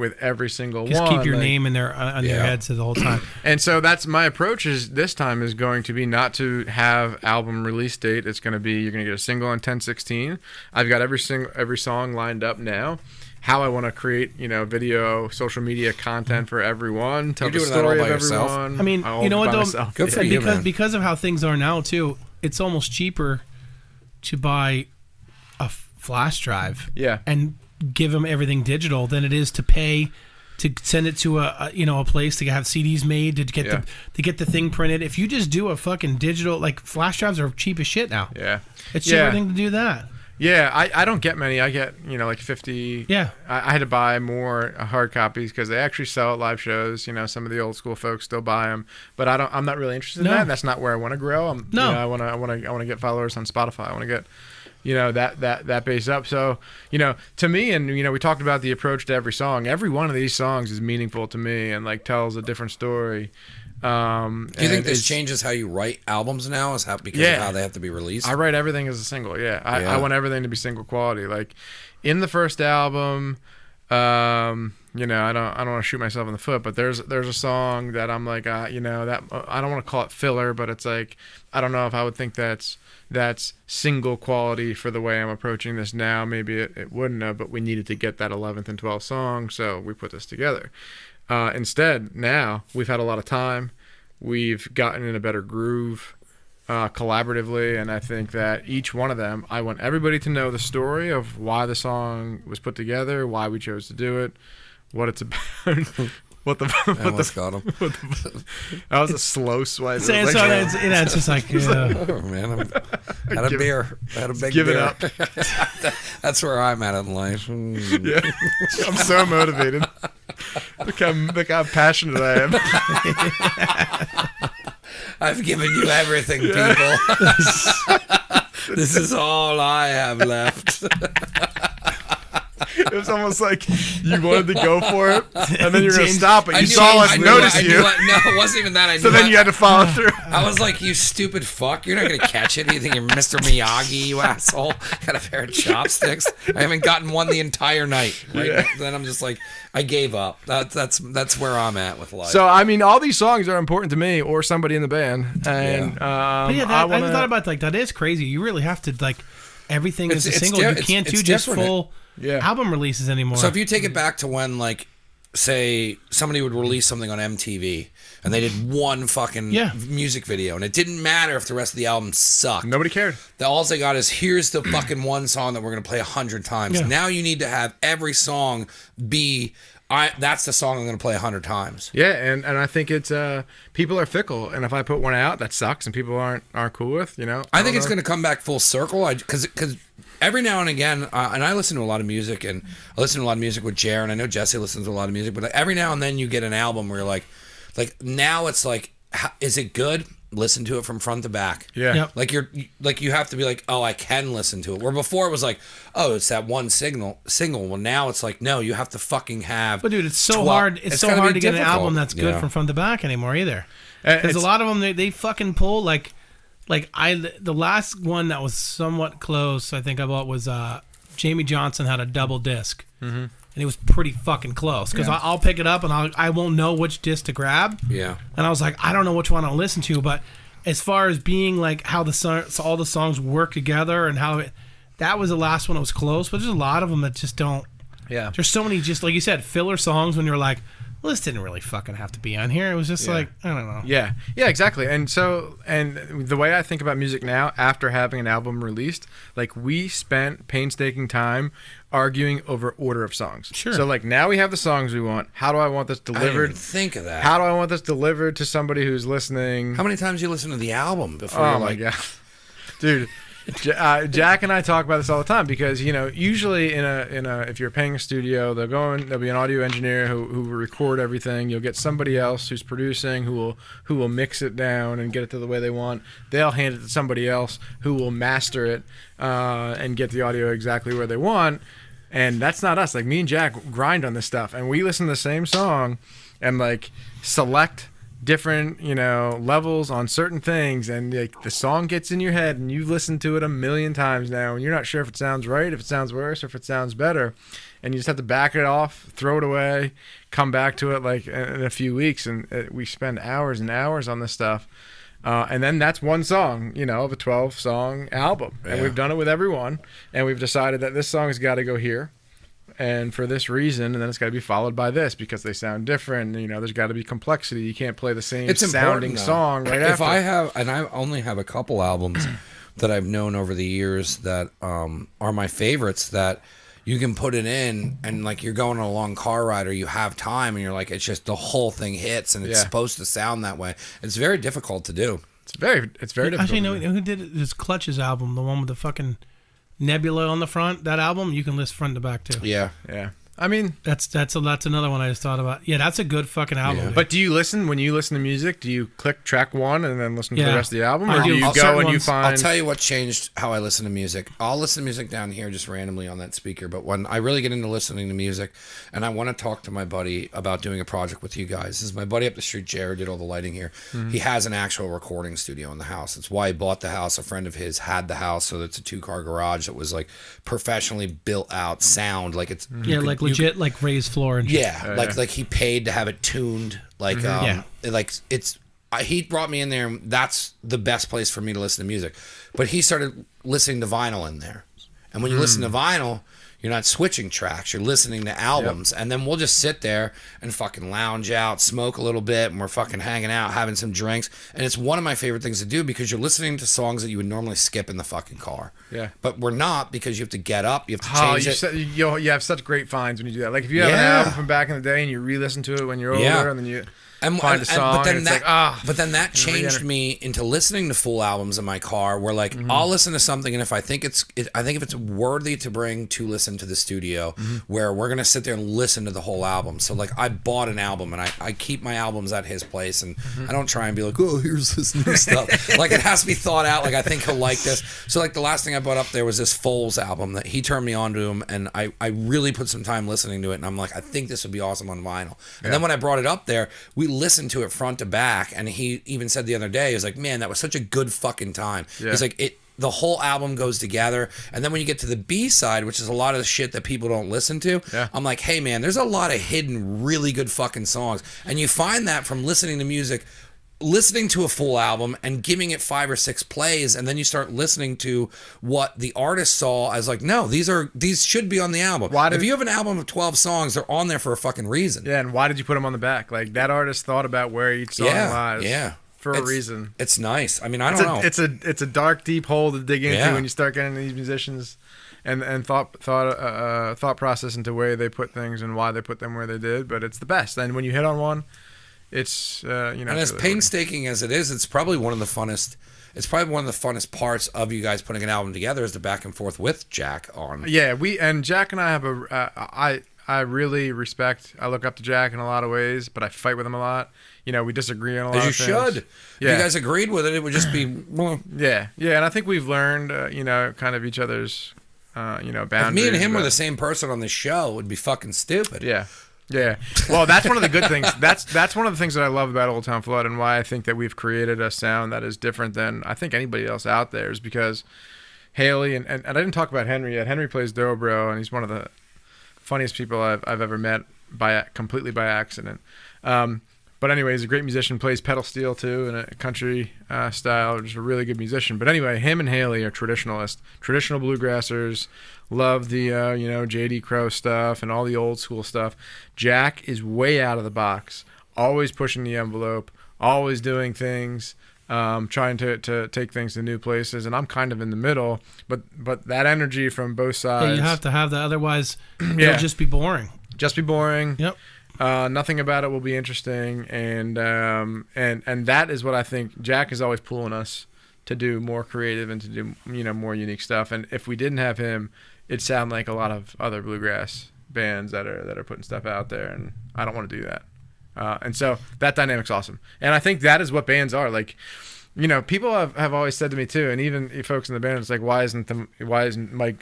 with every single Just one. keep your name in their on their heads the whole time. And so that's my approach. Is this time is going to be not to have album release date. It's going to be you're going to get a single on 10/16. I've got every song lined up now. How I want to create, video, social media content for everyone. Tell You're the doing that all story by of yourself? everyone. I mean, all you know what by though? myself. Good for you, man. Because of how things are now too, it's almost cheaper to buy a flash drive. Yeah. And give them everything digital than it is to pay to send it to a place to have CDs made to get the thing printed. If you just do a fucking digital, like flash drives are cheap as shit now. Yeah. It's cheaper thing to do that. Yeah, I don't get many. I get, like 50. Yeah. I had to buy more hard copies because they actually sell at live shows. Some of the old school folks still buy them, but I'm not really interested in that. That's not where I want to grow. I want to get followers on Spotify. I want to get that base up. So, to me, and, we talked about the approach to every song. Every one of these songs is meaningful to me and like tells a different story. Do you think this changes how you write albums now? Because of how they have to be released? I write everything as a single. I want everything to be single quality. Like in the first album, I don't want to shoot myself in the foot, but there's a song that I'm like, that I don't want to call it filler, but it's like, I don't know if I would think that's single quality for the way I'm approaching this now. Maybe it wouldn't have, but we needed to get that 11th and 12th song, so we put this together. Instead, now we've had a lot of time. We've gotten in a better groove collaboratively, and I think that each one of them, I want everybody to know the story of why the song was put together, why we chose to do it, what it's about. Almost got him. That was a slow swipe. So it's just like, Oh, man, I had a beer. I had a big Give it beer. up. That's where I'm at in life. Yeah. I'm so motivated. Look how passionate I am. I've given you everything, people. This is all I have left. It was almost like you wanted to go for it, and then you're going to James, stop, but you saw us notice you. No, it wasn't even that. So then you had to follow through. I was like, you stupid fuck. You're not going to catch it. You think you're Mr. Miyagi, you asshole. Got a pair of chopsticks. I haven't gotten one the entire night. Right? Yeah. Then I'm just like, I gave up. That's where I'm at with life. So, I mean, all these songs are important to me or somebody in the band. And but yeah, I never thought about that is crazy. You really have to like everything is a single. You can't do just full album releases anymore. So if you take it back to when, like, say somebody would release something on MTV and they did one fucking music video and it didn't matter if the rest of the album sucked. Nobody cared. All they got is, here's the fucking one song that we're going to play 100 times. Yeah. Now you need to have every song be, that's the song I'm going to play 100 times. Yeah, and I think it's people are fickle, and if I put one out that sucks and people aren't cool with, I think it's going to come back full circle. Because every now and again, and I listen to a lot of music, and I listen to a lot of music with Jer, and I know Jesse listens to a lot of music, but every now and then you get an album where you're like now it's like, is it good? listen to it from front to back. Yeah. Yep. Like you have to be like, oh, I can listen to it. Where before it was like, oh, it's that one single. Well, now it's like, no, you have to fucking have. But dude, it's so 12 hard. It's so gotta hard be to get an difficult. album that's good Yeah. from front to back anymore either. There's a It's- lot of them they fucking pull like the last one that was somewhat close. I think I bought was Jamie Johnson had a double disc, and it was pretty fucking close because I'll pick it up and I won't know which disc to grab. Yeah. And I was like, I don't know which one I'll listen to, but as far as being like how all the songs work together and how that was the last one that was close, but there's a lot of them that just don't. Yeah. There's so many, just like you said, filler songs when you're like, well, this didn't really fucking have to be on here. It was just like, I don't know. Yeah, exactly. And the way I think about music now, after having an album released, like we spent painstaking time arguing over order of songs. Sure. So like now we have the songs we want. How do I want this I didn't delivered? even think of that. How do I want this delivered to somebody who's listening? How many times you listen to the album before Oh you're my like, god, dude. Jack and I talk about this all the time because usually in a if you're paying a studio, there'll be an audio engineer who will record everything. You'll get somebody else who's producing who will mix it down and get it to the way they want. They'll hand it to somebody else who will master it and get the audio exactly where they want. And that's not us. Like me and Jack grind on this stuff, and we listen to the same song and like select different levels on certain things, and like the song gets in your head and you've listened to it a million times now and you're not sure if it sounds right, if it sounds worse, or if it sounds better, and you just have to back it off, throw it away, come back to it like in a few weeks, and we spend hours and hours on this stuff, and then that's one song of a 12 song album. And Yeah. we've done it with everyone, and we've decided that this song has got to go here and for this reason, and then it's got to be followed by this because they sound different. There's got to be complexity. You can't play the same it's sounding important, though. song right if after. I only have a couple albums that I've known over the years that are my favorites, that you can put it in and like you're going on a long car ride or you have time and you're like, it's just the whole thing hits and it's Yeah. supposed to sound that way. It's very difficult to do. It's very difficult. Actually, no, who did it? This Clutch's album, the one with the fucking Nebula on the front? That album, you can list front to back too. Yeah. Yeah. I mean, That's another one I just thought about. Yeah, that's a good fucking album. Yeah. dude. but do you listen when you listen to music? Do you click track one and then listen to the Yeah. rest of the album, I or do do. you I'll go certain and you ones- find? I'll tell you what changed how I listen to music. I'll listen to music down here just randomly on that speaker, but when I really get into listening to music and I want to talk to my buddy about doing a project with you guys, this is my buddy up the street, Jared, did all the lighting here. He has an actual recording studio in the house. That's why he bought the house. A friend of his had the house, so it's a 2-car garage that was like professionally built out sound. Like it's Yeah, like legit, like raised floor and shit. yeah, like he paid to have it tuned. Like Yeah. like it's he brought me in there. And that's the best place for me to listen to music. But he started listening to vinyl in there, and when you listen to vinyl, you're not switching tracks. You're listening to albums, and then we'll just sit there and fucking lounge out, smoke a little bit, and we're fucking hanging out, having some drinks. And it's one of my favorite things to do because you're listening to songs that you would normally skip in the fucking car. Yeah. But we're not because you have to get up, you have to Oh, change it. you have such great finds when you do that. Like if you have an Yeah. album from back in the day and you re-listen to it when you're older, Yeah. and then you And, find a and- song, but then and it's that, like, ah. but then that changed re-enter. me into listening to full albums in my car. Where like I'll listen to something, and if I think I think if it's worthy to bring to listen to the studio, where we're gonna sit there and listen to the whole album. So like I bought an album, and I keep my albums at his place, and I don't try and be like, oh, here's this new stuff. Like it has to be thought out. Like I think he'll like this. So like the last thing I bought up there was this Foles album that he turned me on to him, and I really put some time listening to it, and I'm like, I think this would be awesome on vinyl. And then when I brought it up there, we listened to it front to back, and he even said the other day, he was like, man, that was such a good fucking time. Yeah. He's like, the whole album goes together, and then when you get to the B side, which is a lot of the shit that people don't listen to, Yeah. I'm like, hey man, there's a lot of hidden really good fucking songs, and you find that from listening to music, listening to a full album and giving it 5 or 6 plays, and then you start listening to what the artist saw as like, no, these should be on the album. If you have an album of 12 songs, they're on there for a fucking reason. Yeah, and why did you put them on the back? Like that artist thought about where each song lies. yeah. For a It's- reason. It's nice. I mean, I don't know. It's a dark, deep hole to dig into Yeah. when you start getting these musicians and thought process into where they put things and why they put them where they did. But it's the best. And when you hit on one, it's And as really painstaking as it is, it's probably one of the funnest. It's probably one of the funnest parts of you guys putting an album together is the back and forth with Jack on. Yeah, Jack and I have I really respect. I look up to Jack in a lot of ways, but I fight with him a lot. You know, we disagree on a lot As you of things. should. If Yeah. you guys agreed with it, it would just be. Well, Yeah, and I think we've learned, you know, kind of each other's, you know, boundaries. if me and him were but- the same person on this show, it would be fucking stupid. Yeah. Yeah. Well, that's one of the good things. That's one of the things that I love about Old Town Flood and why I think that we've created a sound that is different than I think anybody else out there is because Haley and I didn't talk about Henry yet. Henry plays dobro and he's one of the funniest people I've ever met completely by accident. But anyway, he's a great musician, plays pedal steel too in a country style, just a really good musician. But anyway, him and Haley are traditional bluegrassers, love the, you know, J.D. Crowe stuff and all the old school stuff. Jack is way out of the box, always pushing the envelope, always doing things, trying to take things to new places. And I'm kind of in the middle, but that energy from both sides. Yeah, you have to have that, otherwise Yeah. it'll just be boring. Just be boring. Yep. Nothing about it will be interesting, and that is what I think. Jack is always pulling us to do more creative and to do, you know, more unique stuff. And if we didn't have him, it'd sound like a lot of other bluegrass bands that are putting stuff out there, and I don't want to do that. And so that dynamic's awesome, and I think that is what bands are like. You know, people have always said to me too, and even folks in the band, it's like, why isn't it Mike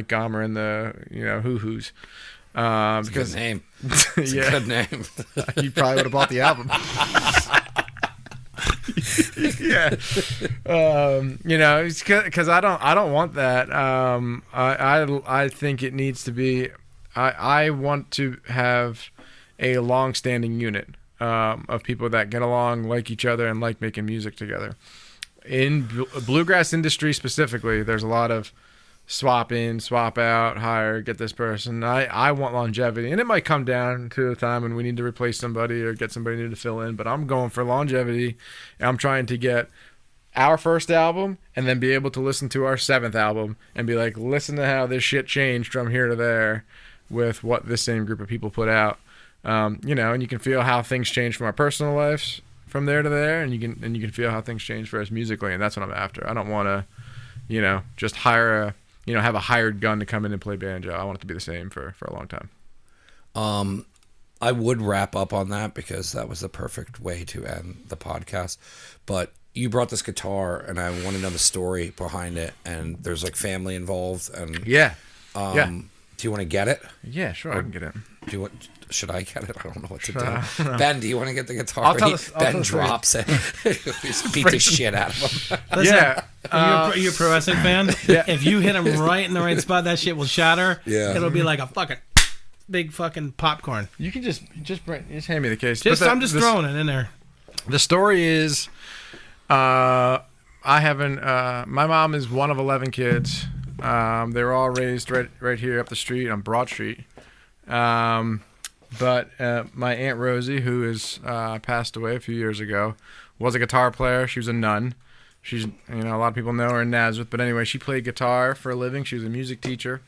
Gomer and the, you know, Hoo Hoos? It's a Because good name. It's yeah. a good name. You probably would have bought the album. Yeah. You know, because I don't want that. I think it needs to be. I want to have a long-standing unit of people that get along, like each other, and like making music together. In bluegrass industry specifically, there's a lot of swap in, swap out, hire, get this person. I want longevity, and it might come down to a time when we need to replace somebody or get somebody new to fill in, but I'm going for longevity, and I'm trying to get our first album and then be able to listen to our 7th album and be like, listen to how this shit changed from here to there with what this same group of people put out. You know, and you can feel how things change from our personal lives from there to there, and you can feel how things change for us musically, and that's what I'm after. I don't want to, you know, just have a hired gun to come in and play banjo. I want it to be the same for a long time. I would wrap up on that because that was the perfect way to end the podcast. But you brought this guitar, and I want to know the story behind it. And there's like family involved. And Yeah. do you want to get it? Yeah, sure. I can get it. Do you want? Should I get it? I don't know what to do. Ben, do you want to get the guitar? I'll tell the Ben drops it. Just beat the shit out of him. Listen, Yeah. are you a pro wrestling fan? Yeah. If you hit him right in the right spot, that shit will shatter. Yeah. It'll be like a fucking big fucking popcorn. You can just hand me the case. I'm just throwing it in there. The story is, my mom is one of 11 kids. They were all raised right here up the street on Broad Street. But my Aunt Rosie, who is passed away a few years ago, was a guitar player. She was a nun. She's, you know, a lot of people know her in Nazareth. But anyway, she played guitar for a living. She was a music teacher.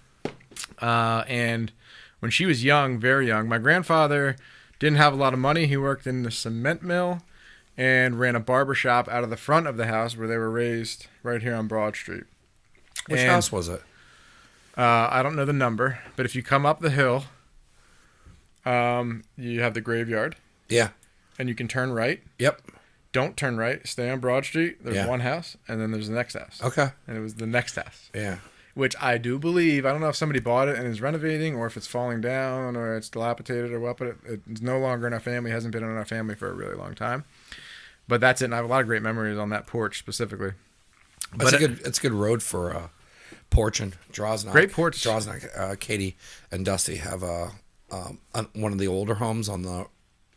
And when she was young, very young, my grandfather didn't have a lot of money. He worked in the cement mill and ran a barber shop out of the front of the house where they were raised, right here on Broad Street. Which And, house was it? I don't know the number, but if you come up the hill, you have the graveyard, Yeah. and you can turn right. Yep. Don't turn right. Stay on Broad Street. There's Yeah. one house, and then there's the next house. Okay. And it was the next house, Yeah. which I do believe. I don't know if somebody bought it and is renovating, or if it's falling down, or it's dilapidated, or what. But it's no longer in our family. Hasn't been in our family for a really long time. But that's it. And I have a lot of great memories on that porch specifically. It's But a good road for porching. Drosnock. Great porch. Drosnock. Katie and Dusty have one of the older homes on the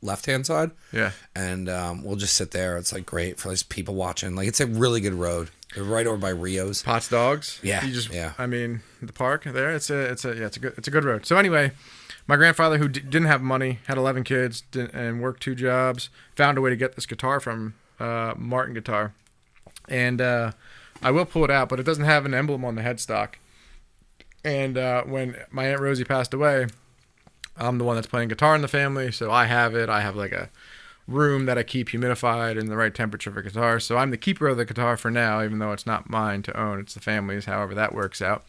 left-hand side. Yeah. And we'll just sit there. It's like great for these people watching. Like it's a really good road. They're right over by Rio's. Potts Dogs. Yeah, You just, yeah. I mean, the park there. It's a good road. So anyway, my grandfather, who didn't have money, had 11 kids, and worked 2 jobs, found a way to get this guitar from Martin Guitar, and I will pull it out, but it doesn't have an emblem on the headstock. And when my Aunt Rosie passed away, I'm the one that's playing guitar in the family, so I have it. I have like a room that I keep humidified and the right temperature for guitar. So I'm the keeper of the guitar for now, even though it's not mine to own. It's the family's, however that works out.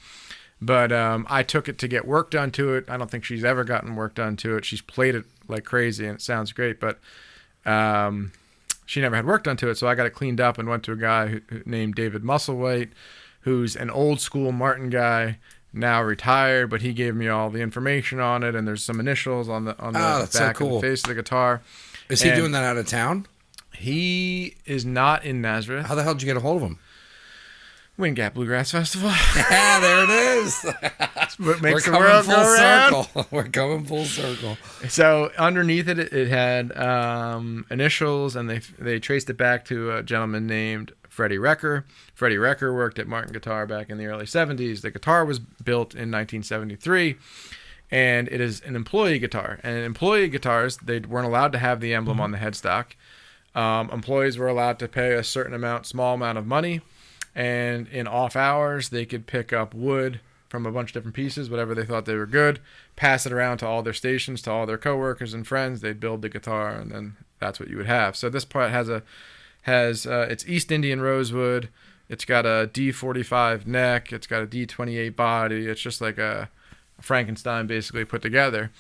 But I took it to get work done to it. I don't think she's ever gotten work done to it. She's played it like crazy, and it sounds great, but she never had work done to it. So I got it cleaned up and went to a guy who named David Musselwhite, who's an old school Martin guy, now retired, but he gave me all the information on it, and there's some initials on the that's back so of cool. the face of the guitar. Is he And doing that out of town? He is not in Nazareth. How the hell did you get a hold of him? Wind Gap Bluegrass Festival. Yeah, there it is. What We're makes the coming world full go round. circle. We're coming full circle. So underneath it had initials, and they traced it back to a gentleman named Freddie Recker. Freddie Recker worked at Martin Guitar back in the early 70s. The guitar was built in 1973, and it is an employee guitar. And employee guitars, they weren't allowed to have the emblem on the headstock. Employees were allowed to pay a certain small amount of money, and in off hours, they could pick up wood from a bunch of different pieces, whatever they thought they were good, pass it around to all their stations, to all their coworkers and friends. They'd build the guitar, and then that's what you would have. So this part has it's East Indian rosewood. It's got a D45 neck. It's got a D28 body. It's just like a Frankenstein basically put together.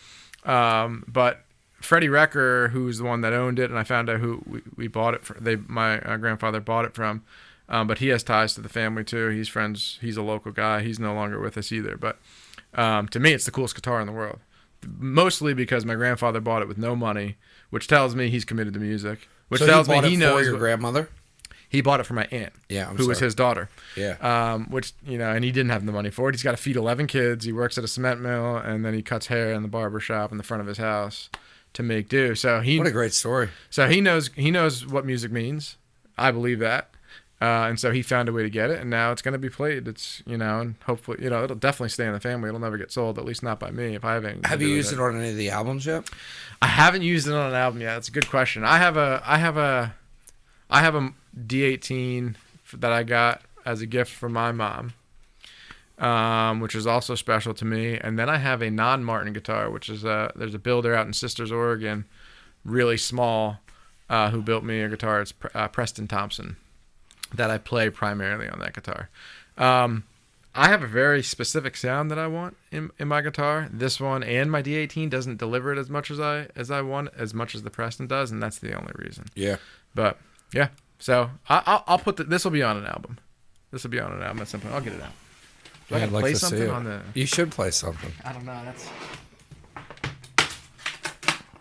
But Freddie Recker, who's the one that owned it, and I found out who we bought it from. My grandfather bought it from. But he has ties to the family too. He's friends. He's a local guy. He's no longer with us either. But to me, it's the coolest guitar in the world. Mostly because my grandfather bought it with no money, which tells me he's committed to music. Which So tells he bought me he it knows for your grandmother? he bought it for my aunt. Yeah, who was his daughter. Yeah. Which and he didn't have the money for it. He's got to feed 11 kids. He works at a cement mill, and then he cuts hair in the barber shop in the front of his house to make do. So What a great story. So he knows what music means. I believe that. And so he found a way to get it, and now it's going to be played. It's, and hopefully, it'll definitely stay in the family. It'll never get sold, at least not by me if I have anything to Have do you with used it on any of the albums yet? I haven't used it on an album yet. That's a good question. I have a D18 that I got as a gift from my mom, which is also special to me. And then I have a non-Martin guitar, which is there's a builder out in Sisters, Oregon, really small, who built me a guitar. It's Preston Thompson, that I play primarily on that guitar. I have a very specific sound that I want in my guitar. This one and my D18 doesn't deliver it as much as I want, as much as the Preston does, and that's the only reason. Yeah. But yeah, so I'll put this will be on an album. This will be on an album at some point. I'll get it out. Do I Yeah, have to play something on the? You should play something. I don't know. That's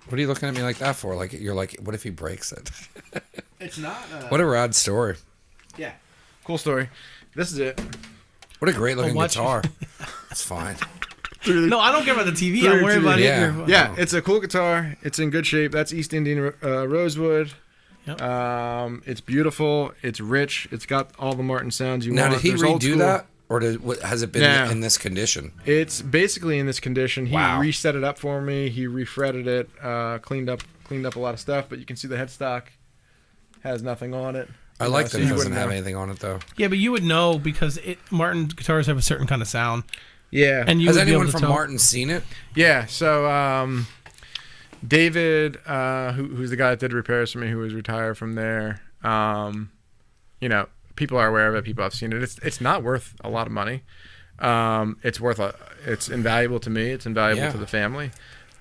What are you looking at me like that for? Like you're like, what if he breaks it? it's not. What a rad story. Yeah, cool story. This is it. What a great looking watch- guitar. It's fine. No, I don't care about the TV. I'm worried about Yeah. it. Yeah, it's a cool guitar. It's in good shape. That's East Indian rosewood. Yep. It's beautiful. It's rich. It's got all the Martin sounds you Now, want. did he There's old redo school- that, or has it been Nah. in this condition? It's basically in this condition. He Wow. reset it up for me. He refretted it, cleaned up a lot of stuff. But you can see the headstock has nothing on it. I like so that it you doesn't wouldn't have know. anything on it though. Yeah, but you would know because Martin guitars have a certain kind of sound, Yeah, and you Has would be able anyone to from tell. Martin seen it? yeah. So David, who's the guy that did repairs for me, who was retired from there. People are aware of it. People have seen it. It's not worth a lot of money. It's invaluable to me. It's invaluable Yeah. to the family.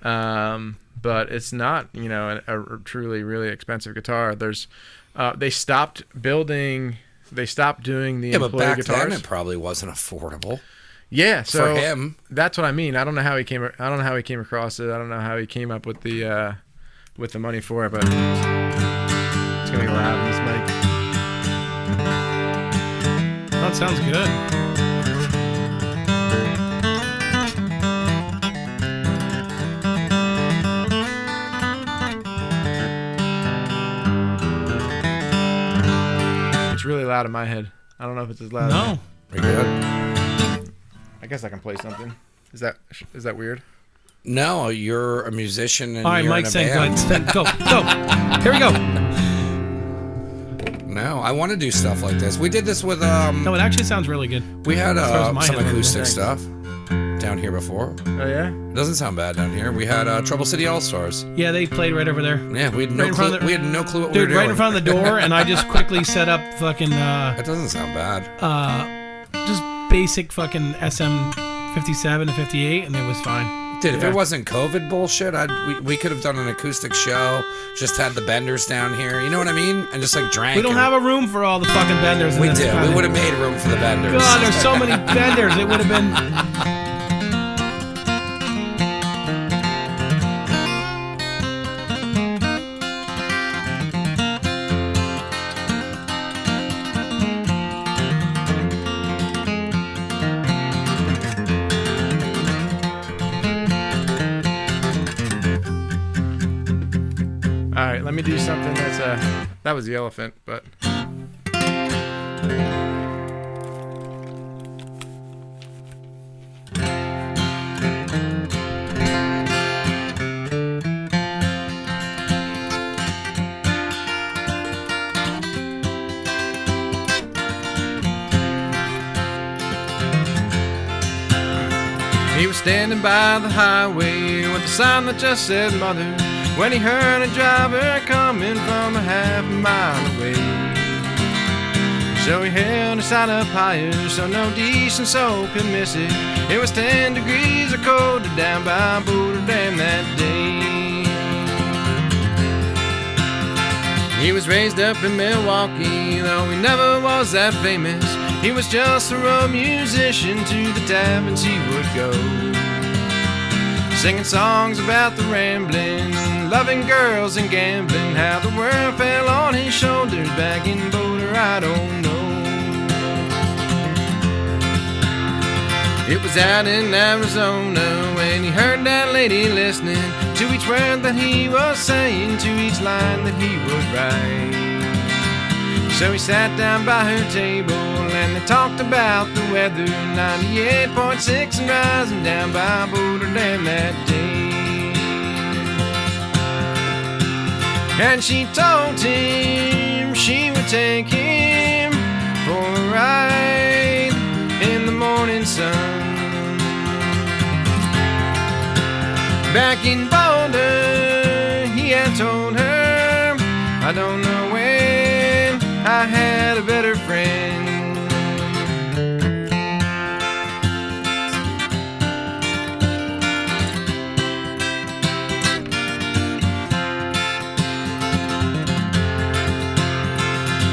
But it's not, a truly, really expensive guitar. They stopped doing the Yeah, but employee back guitars. then it probably wasn't affordable Yeah, so for him. that's what I mean. I don't know how he came across it. I don't know how he came up with the money for it, but it's gonna be loud in this mic. That sounds good. It's really loud in my head. I don't know if it's as loud. No, Are you good? I guess I can play something. Is that weird? No, you're a musician and all right, you're Mike's in a saying band. go. Here we go. No, I want to do stuff like this. We did this with No, it actually sounds really good. we had far as my some head, acoustic thanks. stuff down here before. Oh yeah. It doesn't sound bad down here. We had Trouble City All Stars. Yeah, they played right over there. Yeah, we had Right in front of the- we had no clue what we were Dude, doing. right in front of the door, and I just quickly set up fucking That doesn't sound bad. just basic fucking SM 57 to 58, and it was fine. Dude, if it wasn't COVID bullshit, we could have done an acoustic show, just had the benders down here, you know what I mean? And just like drank. We don't have a room for all the fucking benders. We did. We would have made room for the benders. God, there's so many benders. It would have been... All right, let me do something that's that was the elephant, but he was standing by the highway with a sign that just said mother, when he heard a driver coming from a half mile away. So he held his side up higher so no decent soul could miss it. It was 10 degrees or colder down by Boulder Dam that day. He was raised up in Milwaukee, though he never was that famous. He was just a road musician, to the taverns he would go, singing songs about the rambling, loving girls and gambling. How the world fell on his shoulders back in Boulder, I don't know. It was out in Arizona when he heard that lady listening to each word that he was saying, to each line that he would write. So he sat down by her table and they talked about the weather, 98.6 and rising down by Boulder Dam that day. And she told him she would take him for a ride in the morning sun. Back in Boulder, he had told her, I don't know when I had a better friend.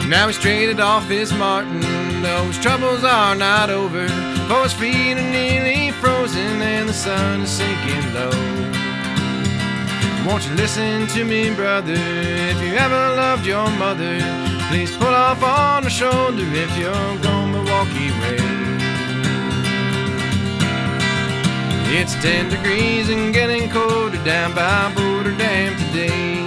Now he's traded off his Martin, though his troubles are not over, for his feet are nearly frozen and the sun is sinking low. Won't you listen to me, brother? If you ever loved your mother, please pull off on her shoulder if you're going Milwaukee way. It's 10 degrees and getting colder down by Boulder Dam today.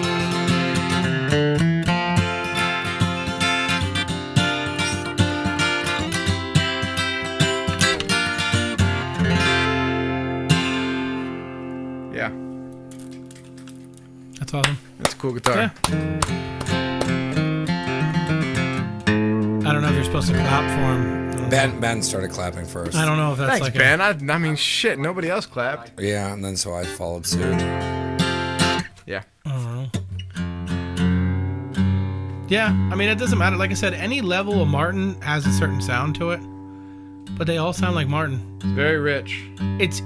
Yeah, That's awesome. that's a cool guitar. Yeah. I don't know if you're supposed to clap for him. Ben started clapping first. I don't know if that's Thanks, like Ben. I mean, shit, nobody else clapped. Yeah, and then so I followed suit. Yeah. I don't know. Yeah, I mean, it doesn't matter. Like I said, any level of Martin has a certain sound to it, but they all sound like Martin. It's very rich. It's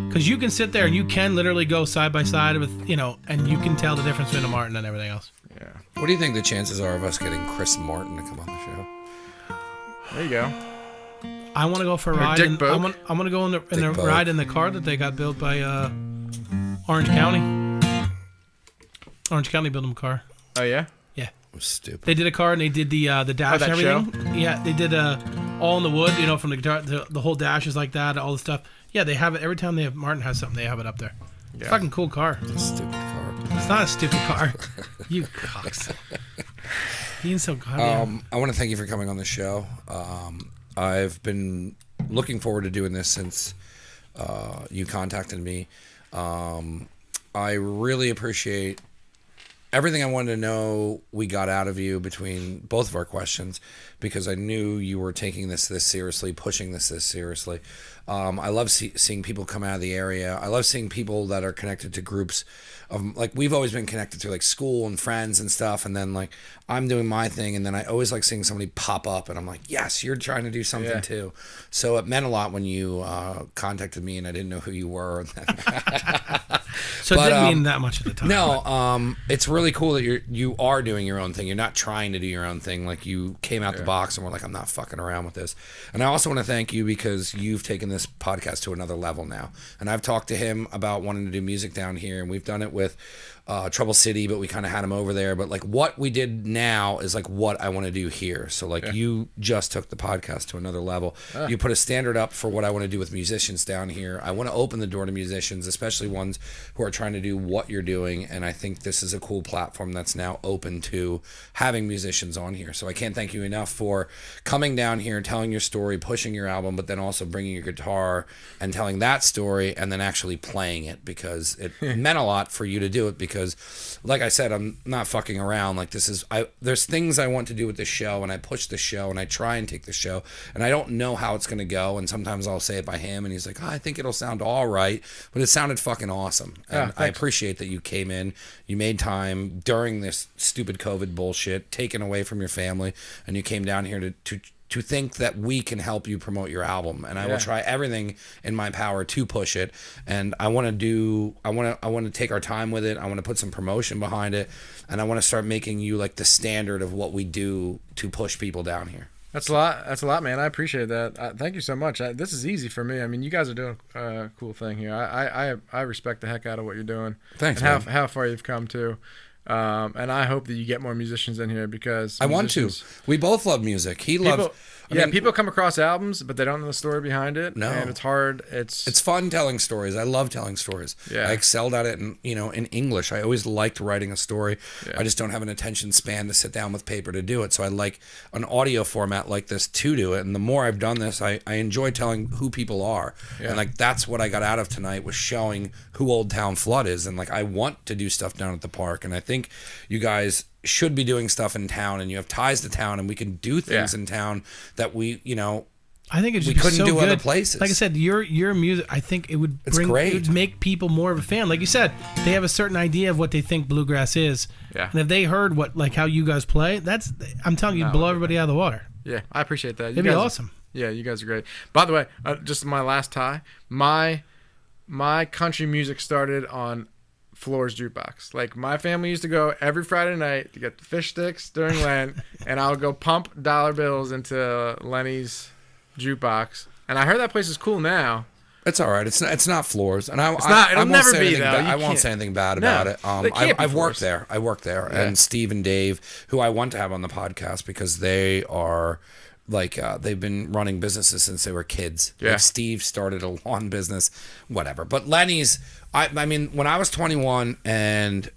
because you can sit there and you can literally go side by side with, and you can tell the difference between a Martin and everything else. Yeah. What do you think the chances are of us getting Chris Martin to come on the show? There you go. I want to go for a Or ride. Dick Boak. I want to go in the Dick Boak. ride in the car that they got built by Orange County. Orange County built them a car. Oh, yeah? Yeah. It was stupid. They did a car and they did the dash that and everything. Yeah, they did all in the wood, from the guitar. The whole dash is like that, all the stuff. Yeah, they have it every time Martin has something. They have it up there. Yeah. Fucking cool car. Stupid car. It's not a stupid car. You cocks. Being so goddamn. I want to thank you for coming on the show. I've been looking forward to doing this since you contacted me. I really appreciate everything I wanted to know, we got out of you between both of our questions, because I knew you were taking this seriously, pushing this seriously. I love seeing people come out of the area. I love seeing people that are connected to groups of, like, we've always been connected through like school and friends and stuff. And then like I'm doing my thing, and then I always like seeing somebody pop up, and I'm like, yes, you're trying to do something too. So it meant a lot when you contacted me, and I didn't know who you were. So it didn't mean that much at the time. No, it's really cool that you are doing your own thing. You're not trying to do your own thing. Like, you came out the box and were like, I'm not fucking around with this. And I also want to thank you, because you've taken this podcast to another level now. And I've talked to him about wanting to do music down here, and we've done it with Trouble City, but we kind of had him over there. But like, what we did now is like what I want to do here. So like, you just took the podcast to another level. You put a standard up for what I want to do with musicians down here. I want to open the door to musicians, especially ones who are trying to do what you're doing. And I think this is a cool platform that's now open to having musicians on here. So I can't thank you enough for coming down here, telling your story, pushing your album, but then also bringing your guitar and telling that story, and then actually playing it, because it meant a lot for you to do it. Because like I said, I'm not fucking around. Like, there's things I want to do with this show, and I push the show, and I try and take the show, and I don't know how it's going to go. And sometimes I'll say it by him, and he's like, I think it'll sound all right, but it sounded fucking awesome. And I appreciate that you came in, you made time during this stupid COVID bullshit, taken away from your family, and you came down here to think that we can help you promote your album. And I will try everything in my power to push it. And I want to take our time with it. I want to put some promotion behind it. And I want to start making you like the standard of what we do to push people down here. That's a lot, man. I appreciate that. Thank you so much. This is easy for me. I mean, you guys are doing a cool thing here. I respect the heck out of what you're doing. Thanks, and how far you've come too. And I hope that you get more musicians in here, because I want to. We both love music. He loves. People come across albums, but they don't know the story behind it. No, and it's hard. It's fun telling stories. I love telling stories. Yeah, I excelled at it, in English. I always liked writing a story. Yeah. I just don't have an attention span to sit down with paper to do it. So I like an audio format like this to do it. And the more I've done this, I enjoy telling who people are. Yeah. And like, that's what I got out of tonight, was showing who Old Town Flood is. And like, I want to do stuff down at the park, and I think you guys should be doing stuff in town, and you have ties to town, and we can do things in town that we I think it we couldn't do good. other places. Like I said, your music, I think it would great. It would make people more of a fan. Like you said, they have a certain idea of what they think bluegrass is. Yeah. And if they heard how you guys play, I'm telling you, blow everybody out of the water. Yeah, I appreciate that. It'd be awesome. Yeah, you guys are great. By the way, just my last tie, my country music started on Floor's Jukebox. Like, my family used to go every Friday night to get the fish sticks during Lent, and I would go pump dollar bills into Lenny's jukebox. And I heard that place is cool now. It's all right. It's not Floor's, and It'll never be though. I won't say anything bad about it. I've worked there. I worked there, and Steve and Dave, who I want to have on the podcast, because they are. Like, they've been running businesses since they were kids. Yeah. Like, Steve started a lawn business, whatever. But Lenny's, I mean, when I was 21, and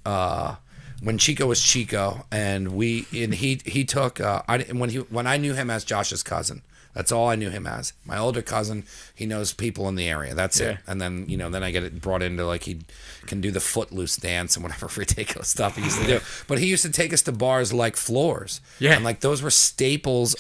when Chico was Chico, and he took when I knew him as Josh's cousin. That's all I knew him as. My older cousin, he knows people in the area. That's it. And then, then I get it brought into, like, he can do the footloose dance and whatever ridiculous stuff he used to do. But he used to take us to bars like Floor's. Yeah. And, like, those were staples.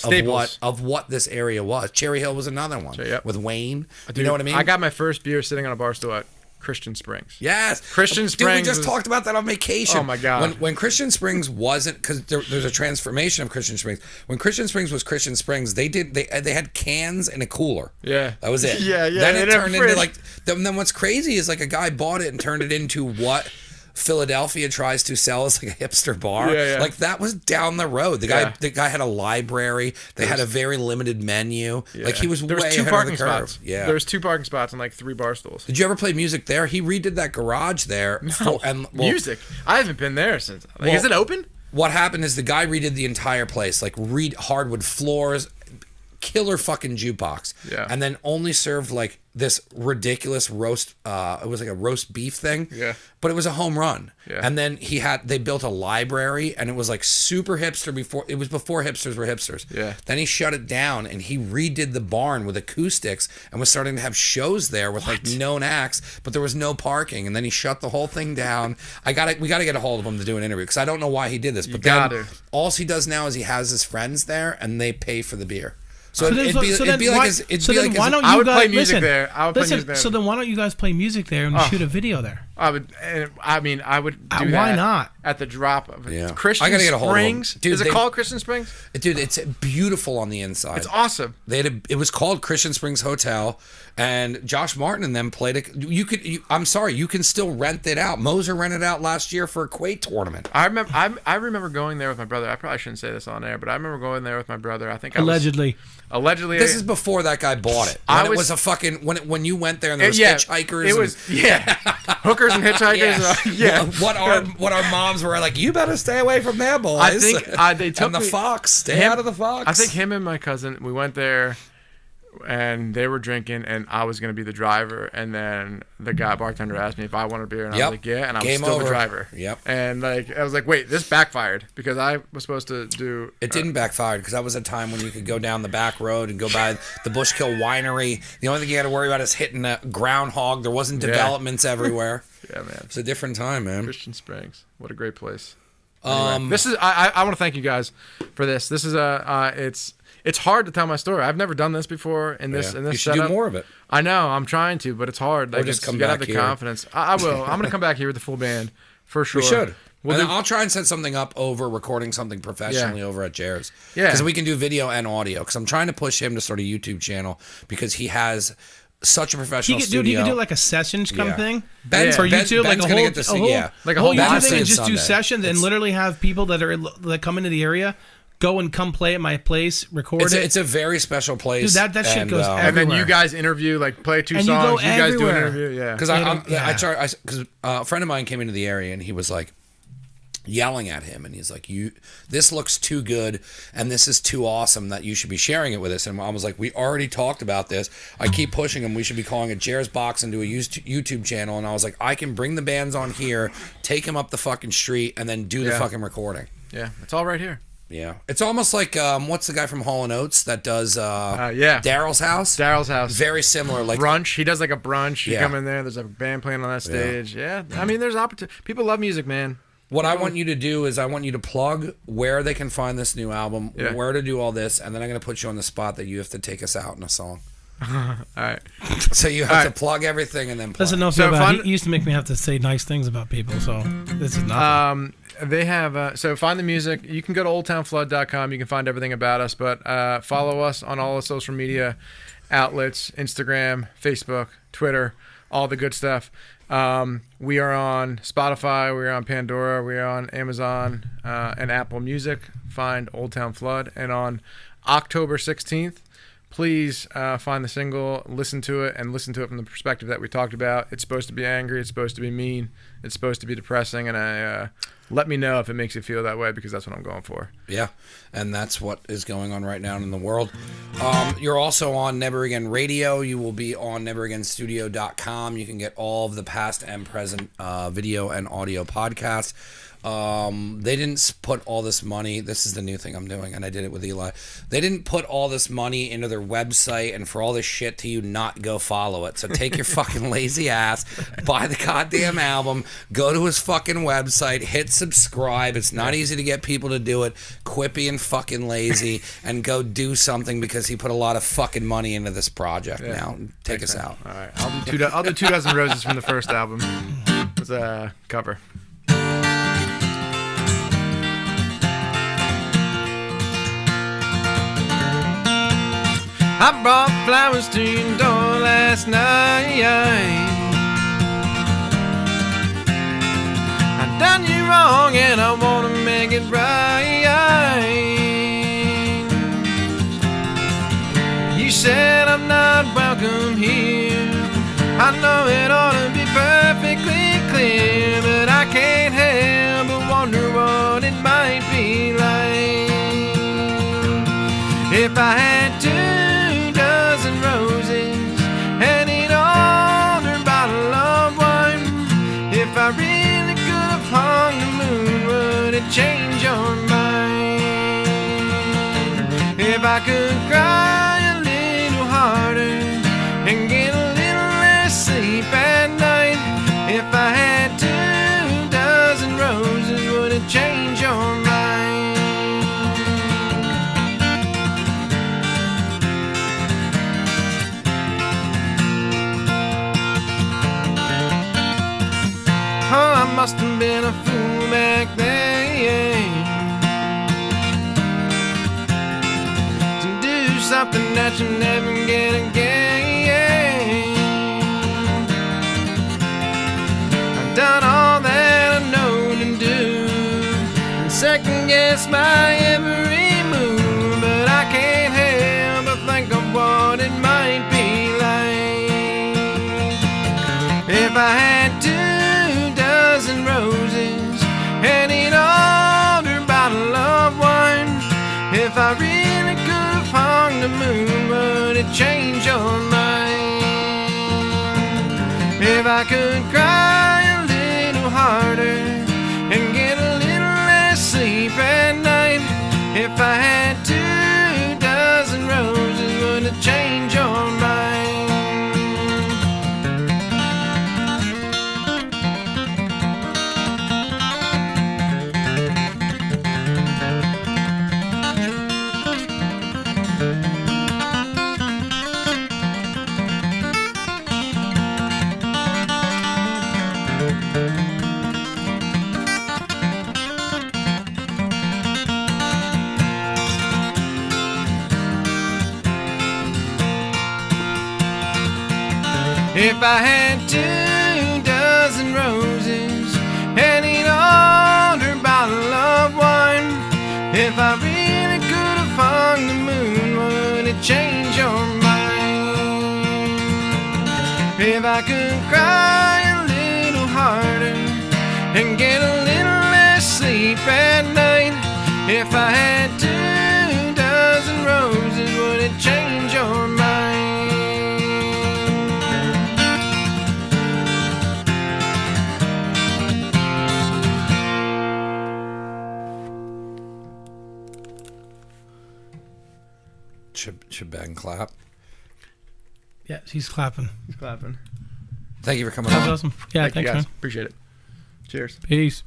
Of what this area was. Cherry Hill was another one. With Wayne. Dude, you know what I mean? I got my first beer sitting on a bar stool at Christian Springs. Yes. Christian Springs. Dude, we just talked about that on vacation. Oh, my God. When Christian Springs wasn't, because there's a transformation of Christian Springs. When Christian Springs was Christian Springs, they had cans in a cooler. Yeah. That was it. Yeah. Then it turned into, like, then what's crazy is, like, a guy bought it and turned it into what Philadelphia tries to sell as, like, a hipster bar. Yeah. Like, that was down the road. The guy had a library. They had a very limited menu. Yeah. Like, he was there was way two ahead parking of the curve. spots. Yeah. There was 2 parking spots and like 3 bar stools. Did you ever play music there? He redid that garage there. Music? I haven't been there since. Like, is it open? What happened is the guy redid the entire place, like hardwood floors, killer fucking jukebox. Yeah. And then only served like this ridiculous roast. It was like a roast beef thing. Yeah. But it was a home run. Yeah. And then they built a library, and it was like super hipster before hipsters were hipsters. Yeah. Then he shut it down, and he redid the barn with acoustics and was starting to have shows there with like known acts, but there was no parking. And then he shut the whole thing down. We got to get a hold of him to do an interview because I don't know why he did this. But then gotta. all he does now is he has his friends there, and they pay for the beer. So, then it'd be why- like why don't I you would guys play music listen, there. I would play listen, music there. So then why don't you guys play music there and shoot a video there? I would. I mean, I would do that. Why not? At the drop of it. Yeah. Christian I gotta get a hold of 'em. Springs. Dude, Is it they- called Christian Springs? Dude, it's beautiful on the inside. It's awesome. It was called Christian Springs Hotel, and Josh Martin and them played it. I'm sorry, you can still rent it out. Moser rented out last year for a Quake tournament. I remember going there with my brother. I probably shouldn't say this on air, but I remember going there with my brother. I think Allegedly. Allegedly. This is before that guy bought it. When it was a fucking when you went there and there was hitchhikers. It was hookers and hitchhikers. Yeah. What our moms were like, you better stay away from there, boys. I think they took and the me- Fox. Stay out of the Fox. I think him and my cousin, we went there, and they were drinking, and I was gonna be the driver, and then the bartender asked me if I wanted a beer, and I was like, yeah, and I was Game still over. the driver. Yep. And like I was like, wait, this backfired because I was supposed to do. It didn't backfire because that was a time when you could go down the back road and go by the Bushkill Winery. The only thing you had to worry about is hitting a groundhog. There wasn't developments everywhere. Yeah, man. It's a different time, man. Christian Springs, what a great place. Anyway, this is I want to thank you guys for this. This is it's hard to tell my story. I've never done this before in this You should setup. do more of it. I know I'm trying to, but it's hard. Like, just come you gotta have back the here. confidence. I will. I'm gonna come back here with the full band for sure. We should. We'll And do- I'll try and set something up over recording something professionally over at Jared's. Yeah. Because we can do video and audio. Because I'm trying to push him to start a YouTube channel because he has such a professional He studio. could do like a sessions kind of thing Ben, for Ben- YouTube, Ben's like a gonna whole, get to see- a whole, yeah. Like a whole whole YouTube Wednesday thing, and and just do Sunday. sessions and literally have people that come into the area go and come play at my place, record it. It's a very special place. Dude, that shit goes and then you everywhere. guys interview, like play two And you songs. go You guys do an everywhere. interview. Yeah. Because Yeah. because a friend of mine came into the area and he was like yelling at him and he's like, this looks too good and this is too awesome that you should be sharing it with us. And I was like, we already talked about this. I keep pushing him. We should be calling it Jared's Box and do a YouTube channel. And I was like, I can bring the bands on here, take him up the fucking street, and then do the Yeah. fucking recording. Yeah, it's all right here. Yeah, it's almost like what's the guy from Hall & Oates that does Daryl's house? Daryl's house. Very similar, like Brunch. He does like a brunch. You Yeah. come in there. There's a band playing on that stage. Yeah. I mean, there's opportunity. People love music, man. What I want you to do is I want you to plug where they can find this new album, Yeah. where to do all this, and then I'm going to put you on the spot that you have to take us out in a song. All right. So you have to plug everything and then play. Listen, no, So feel bad. fun- He used to make me have to say nice things about people, so this is nothing. They have so find the music. You can go to oldtownflood.com. You can find everything about us, but follow us on all the social media outlets: Instagram, Facebook, Twitter, all the good stuff. We are on Spotify. We are on Pandora. We are on Amazon and Apple Music. Find Old Town Flood. And on October 16th, please find the single, listen to it, and listen to it from the perspective that we talked about. It's supposed to be angry. It's supposed to be mean. It's supposed to be depressing. And let me know if it makes you feel that way, because that's what I'm going for. Yeah, and that's what is going on right now in the world. You're also on Never Again Radio. You will be on neveragainstudio.com. You can get all of the past and present video and audio podcasts. They didn't put all this money. This is the new thing I'm doing, and I did it with Eli. They didn't put all this money into their website and for all this shit to you not go follow it. So take your fucking lazy ass, buy the goddamn album, go to his fucking website, hit subscribe. It's not easy to get people to do it. Quit being fucking lazy and go do something, because he put a lot of fucking money into this project. Now take us out. All right. I'll do 2 Dozen Roses from the first album. It's a cover. I brought flowers to your door last night. I done you wrong and I wanna make it right. You said I'm not welcome here. I know it ought to be perfectly clear, but I can't help but wonder what it might be like if If I had 2 dozen roses and an older bottle of wine, if I really could have hung the moon, would it change your mind? If I could cry a little harder and get a little less sleep at night, if I had 2 dozen roses, would it change your mind? Oh, I must have been a fool back then to do something that you never get again. I've done all that I know to do and second guess my every move, but I can't help but think of what it might be like if I had 2 dozen roses and an older bottle of wine. If I really could have hung the moon, would it change your mind? If I could cry a little harder and get a little less sleep at night, if I had 2 dozen roses, would it change your mind? If I had 2 dozen roses and an older bottle of wine, if I really could have hung the moon, would it change your mind? If I could cry a little harder and get a little less sleep at night, if I had 2 dozen roses, would it change your mind? Shebang clap. Yeah, he's clapping. He's clapping. Thank you for coming That on. was awesome. Yeah, Thank you thanks, guys. man. Appreciate it. Cheers. Peace.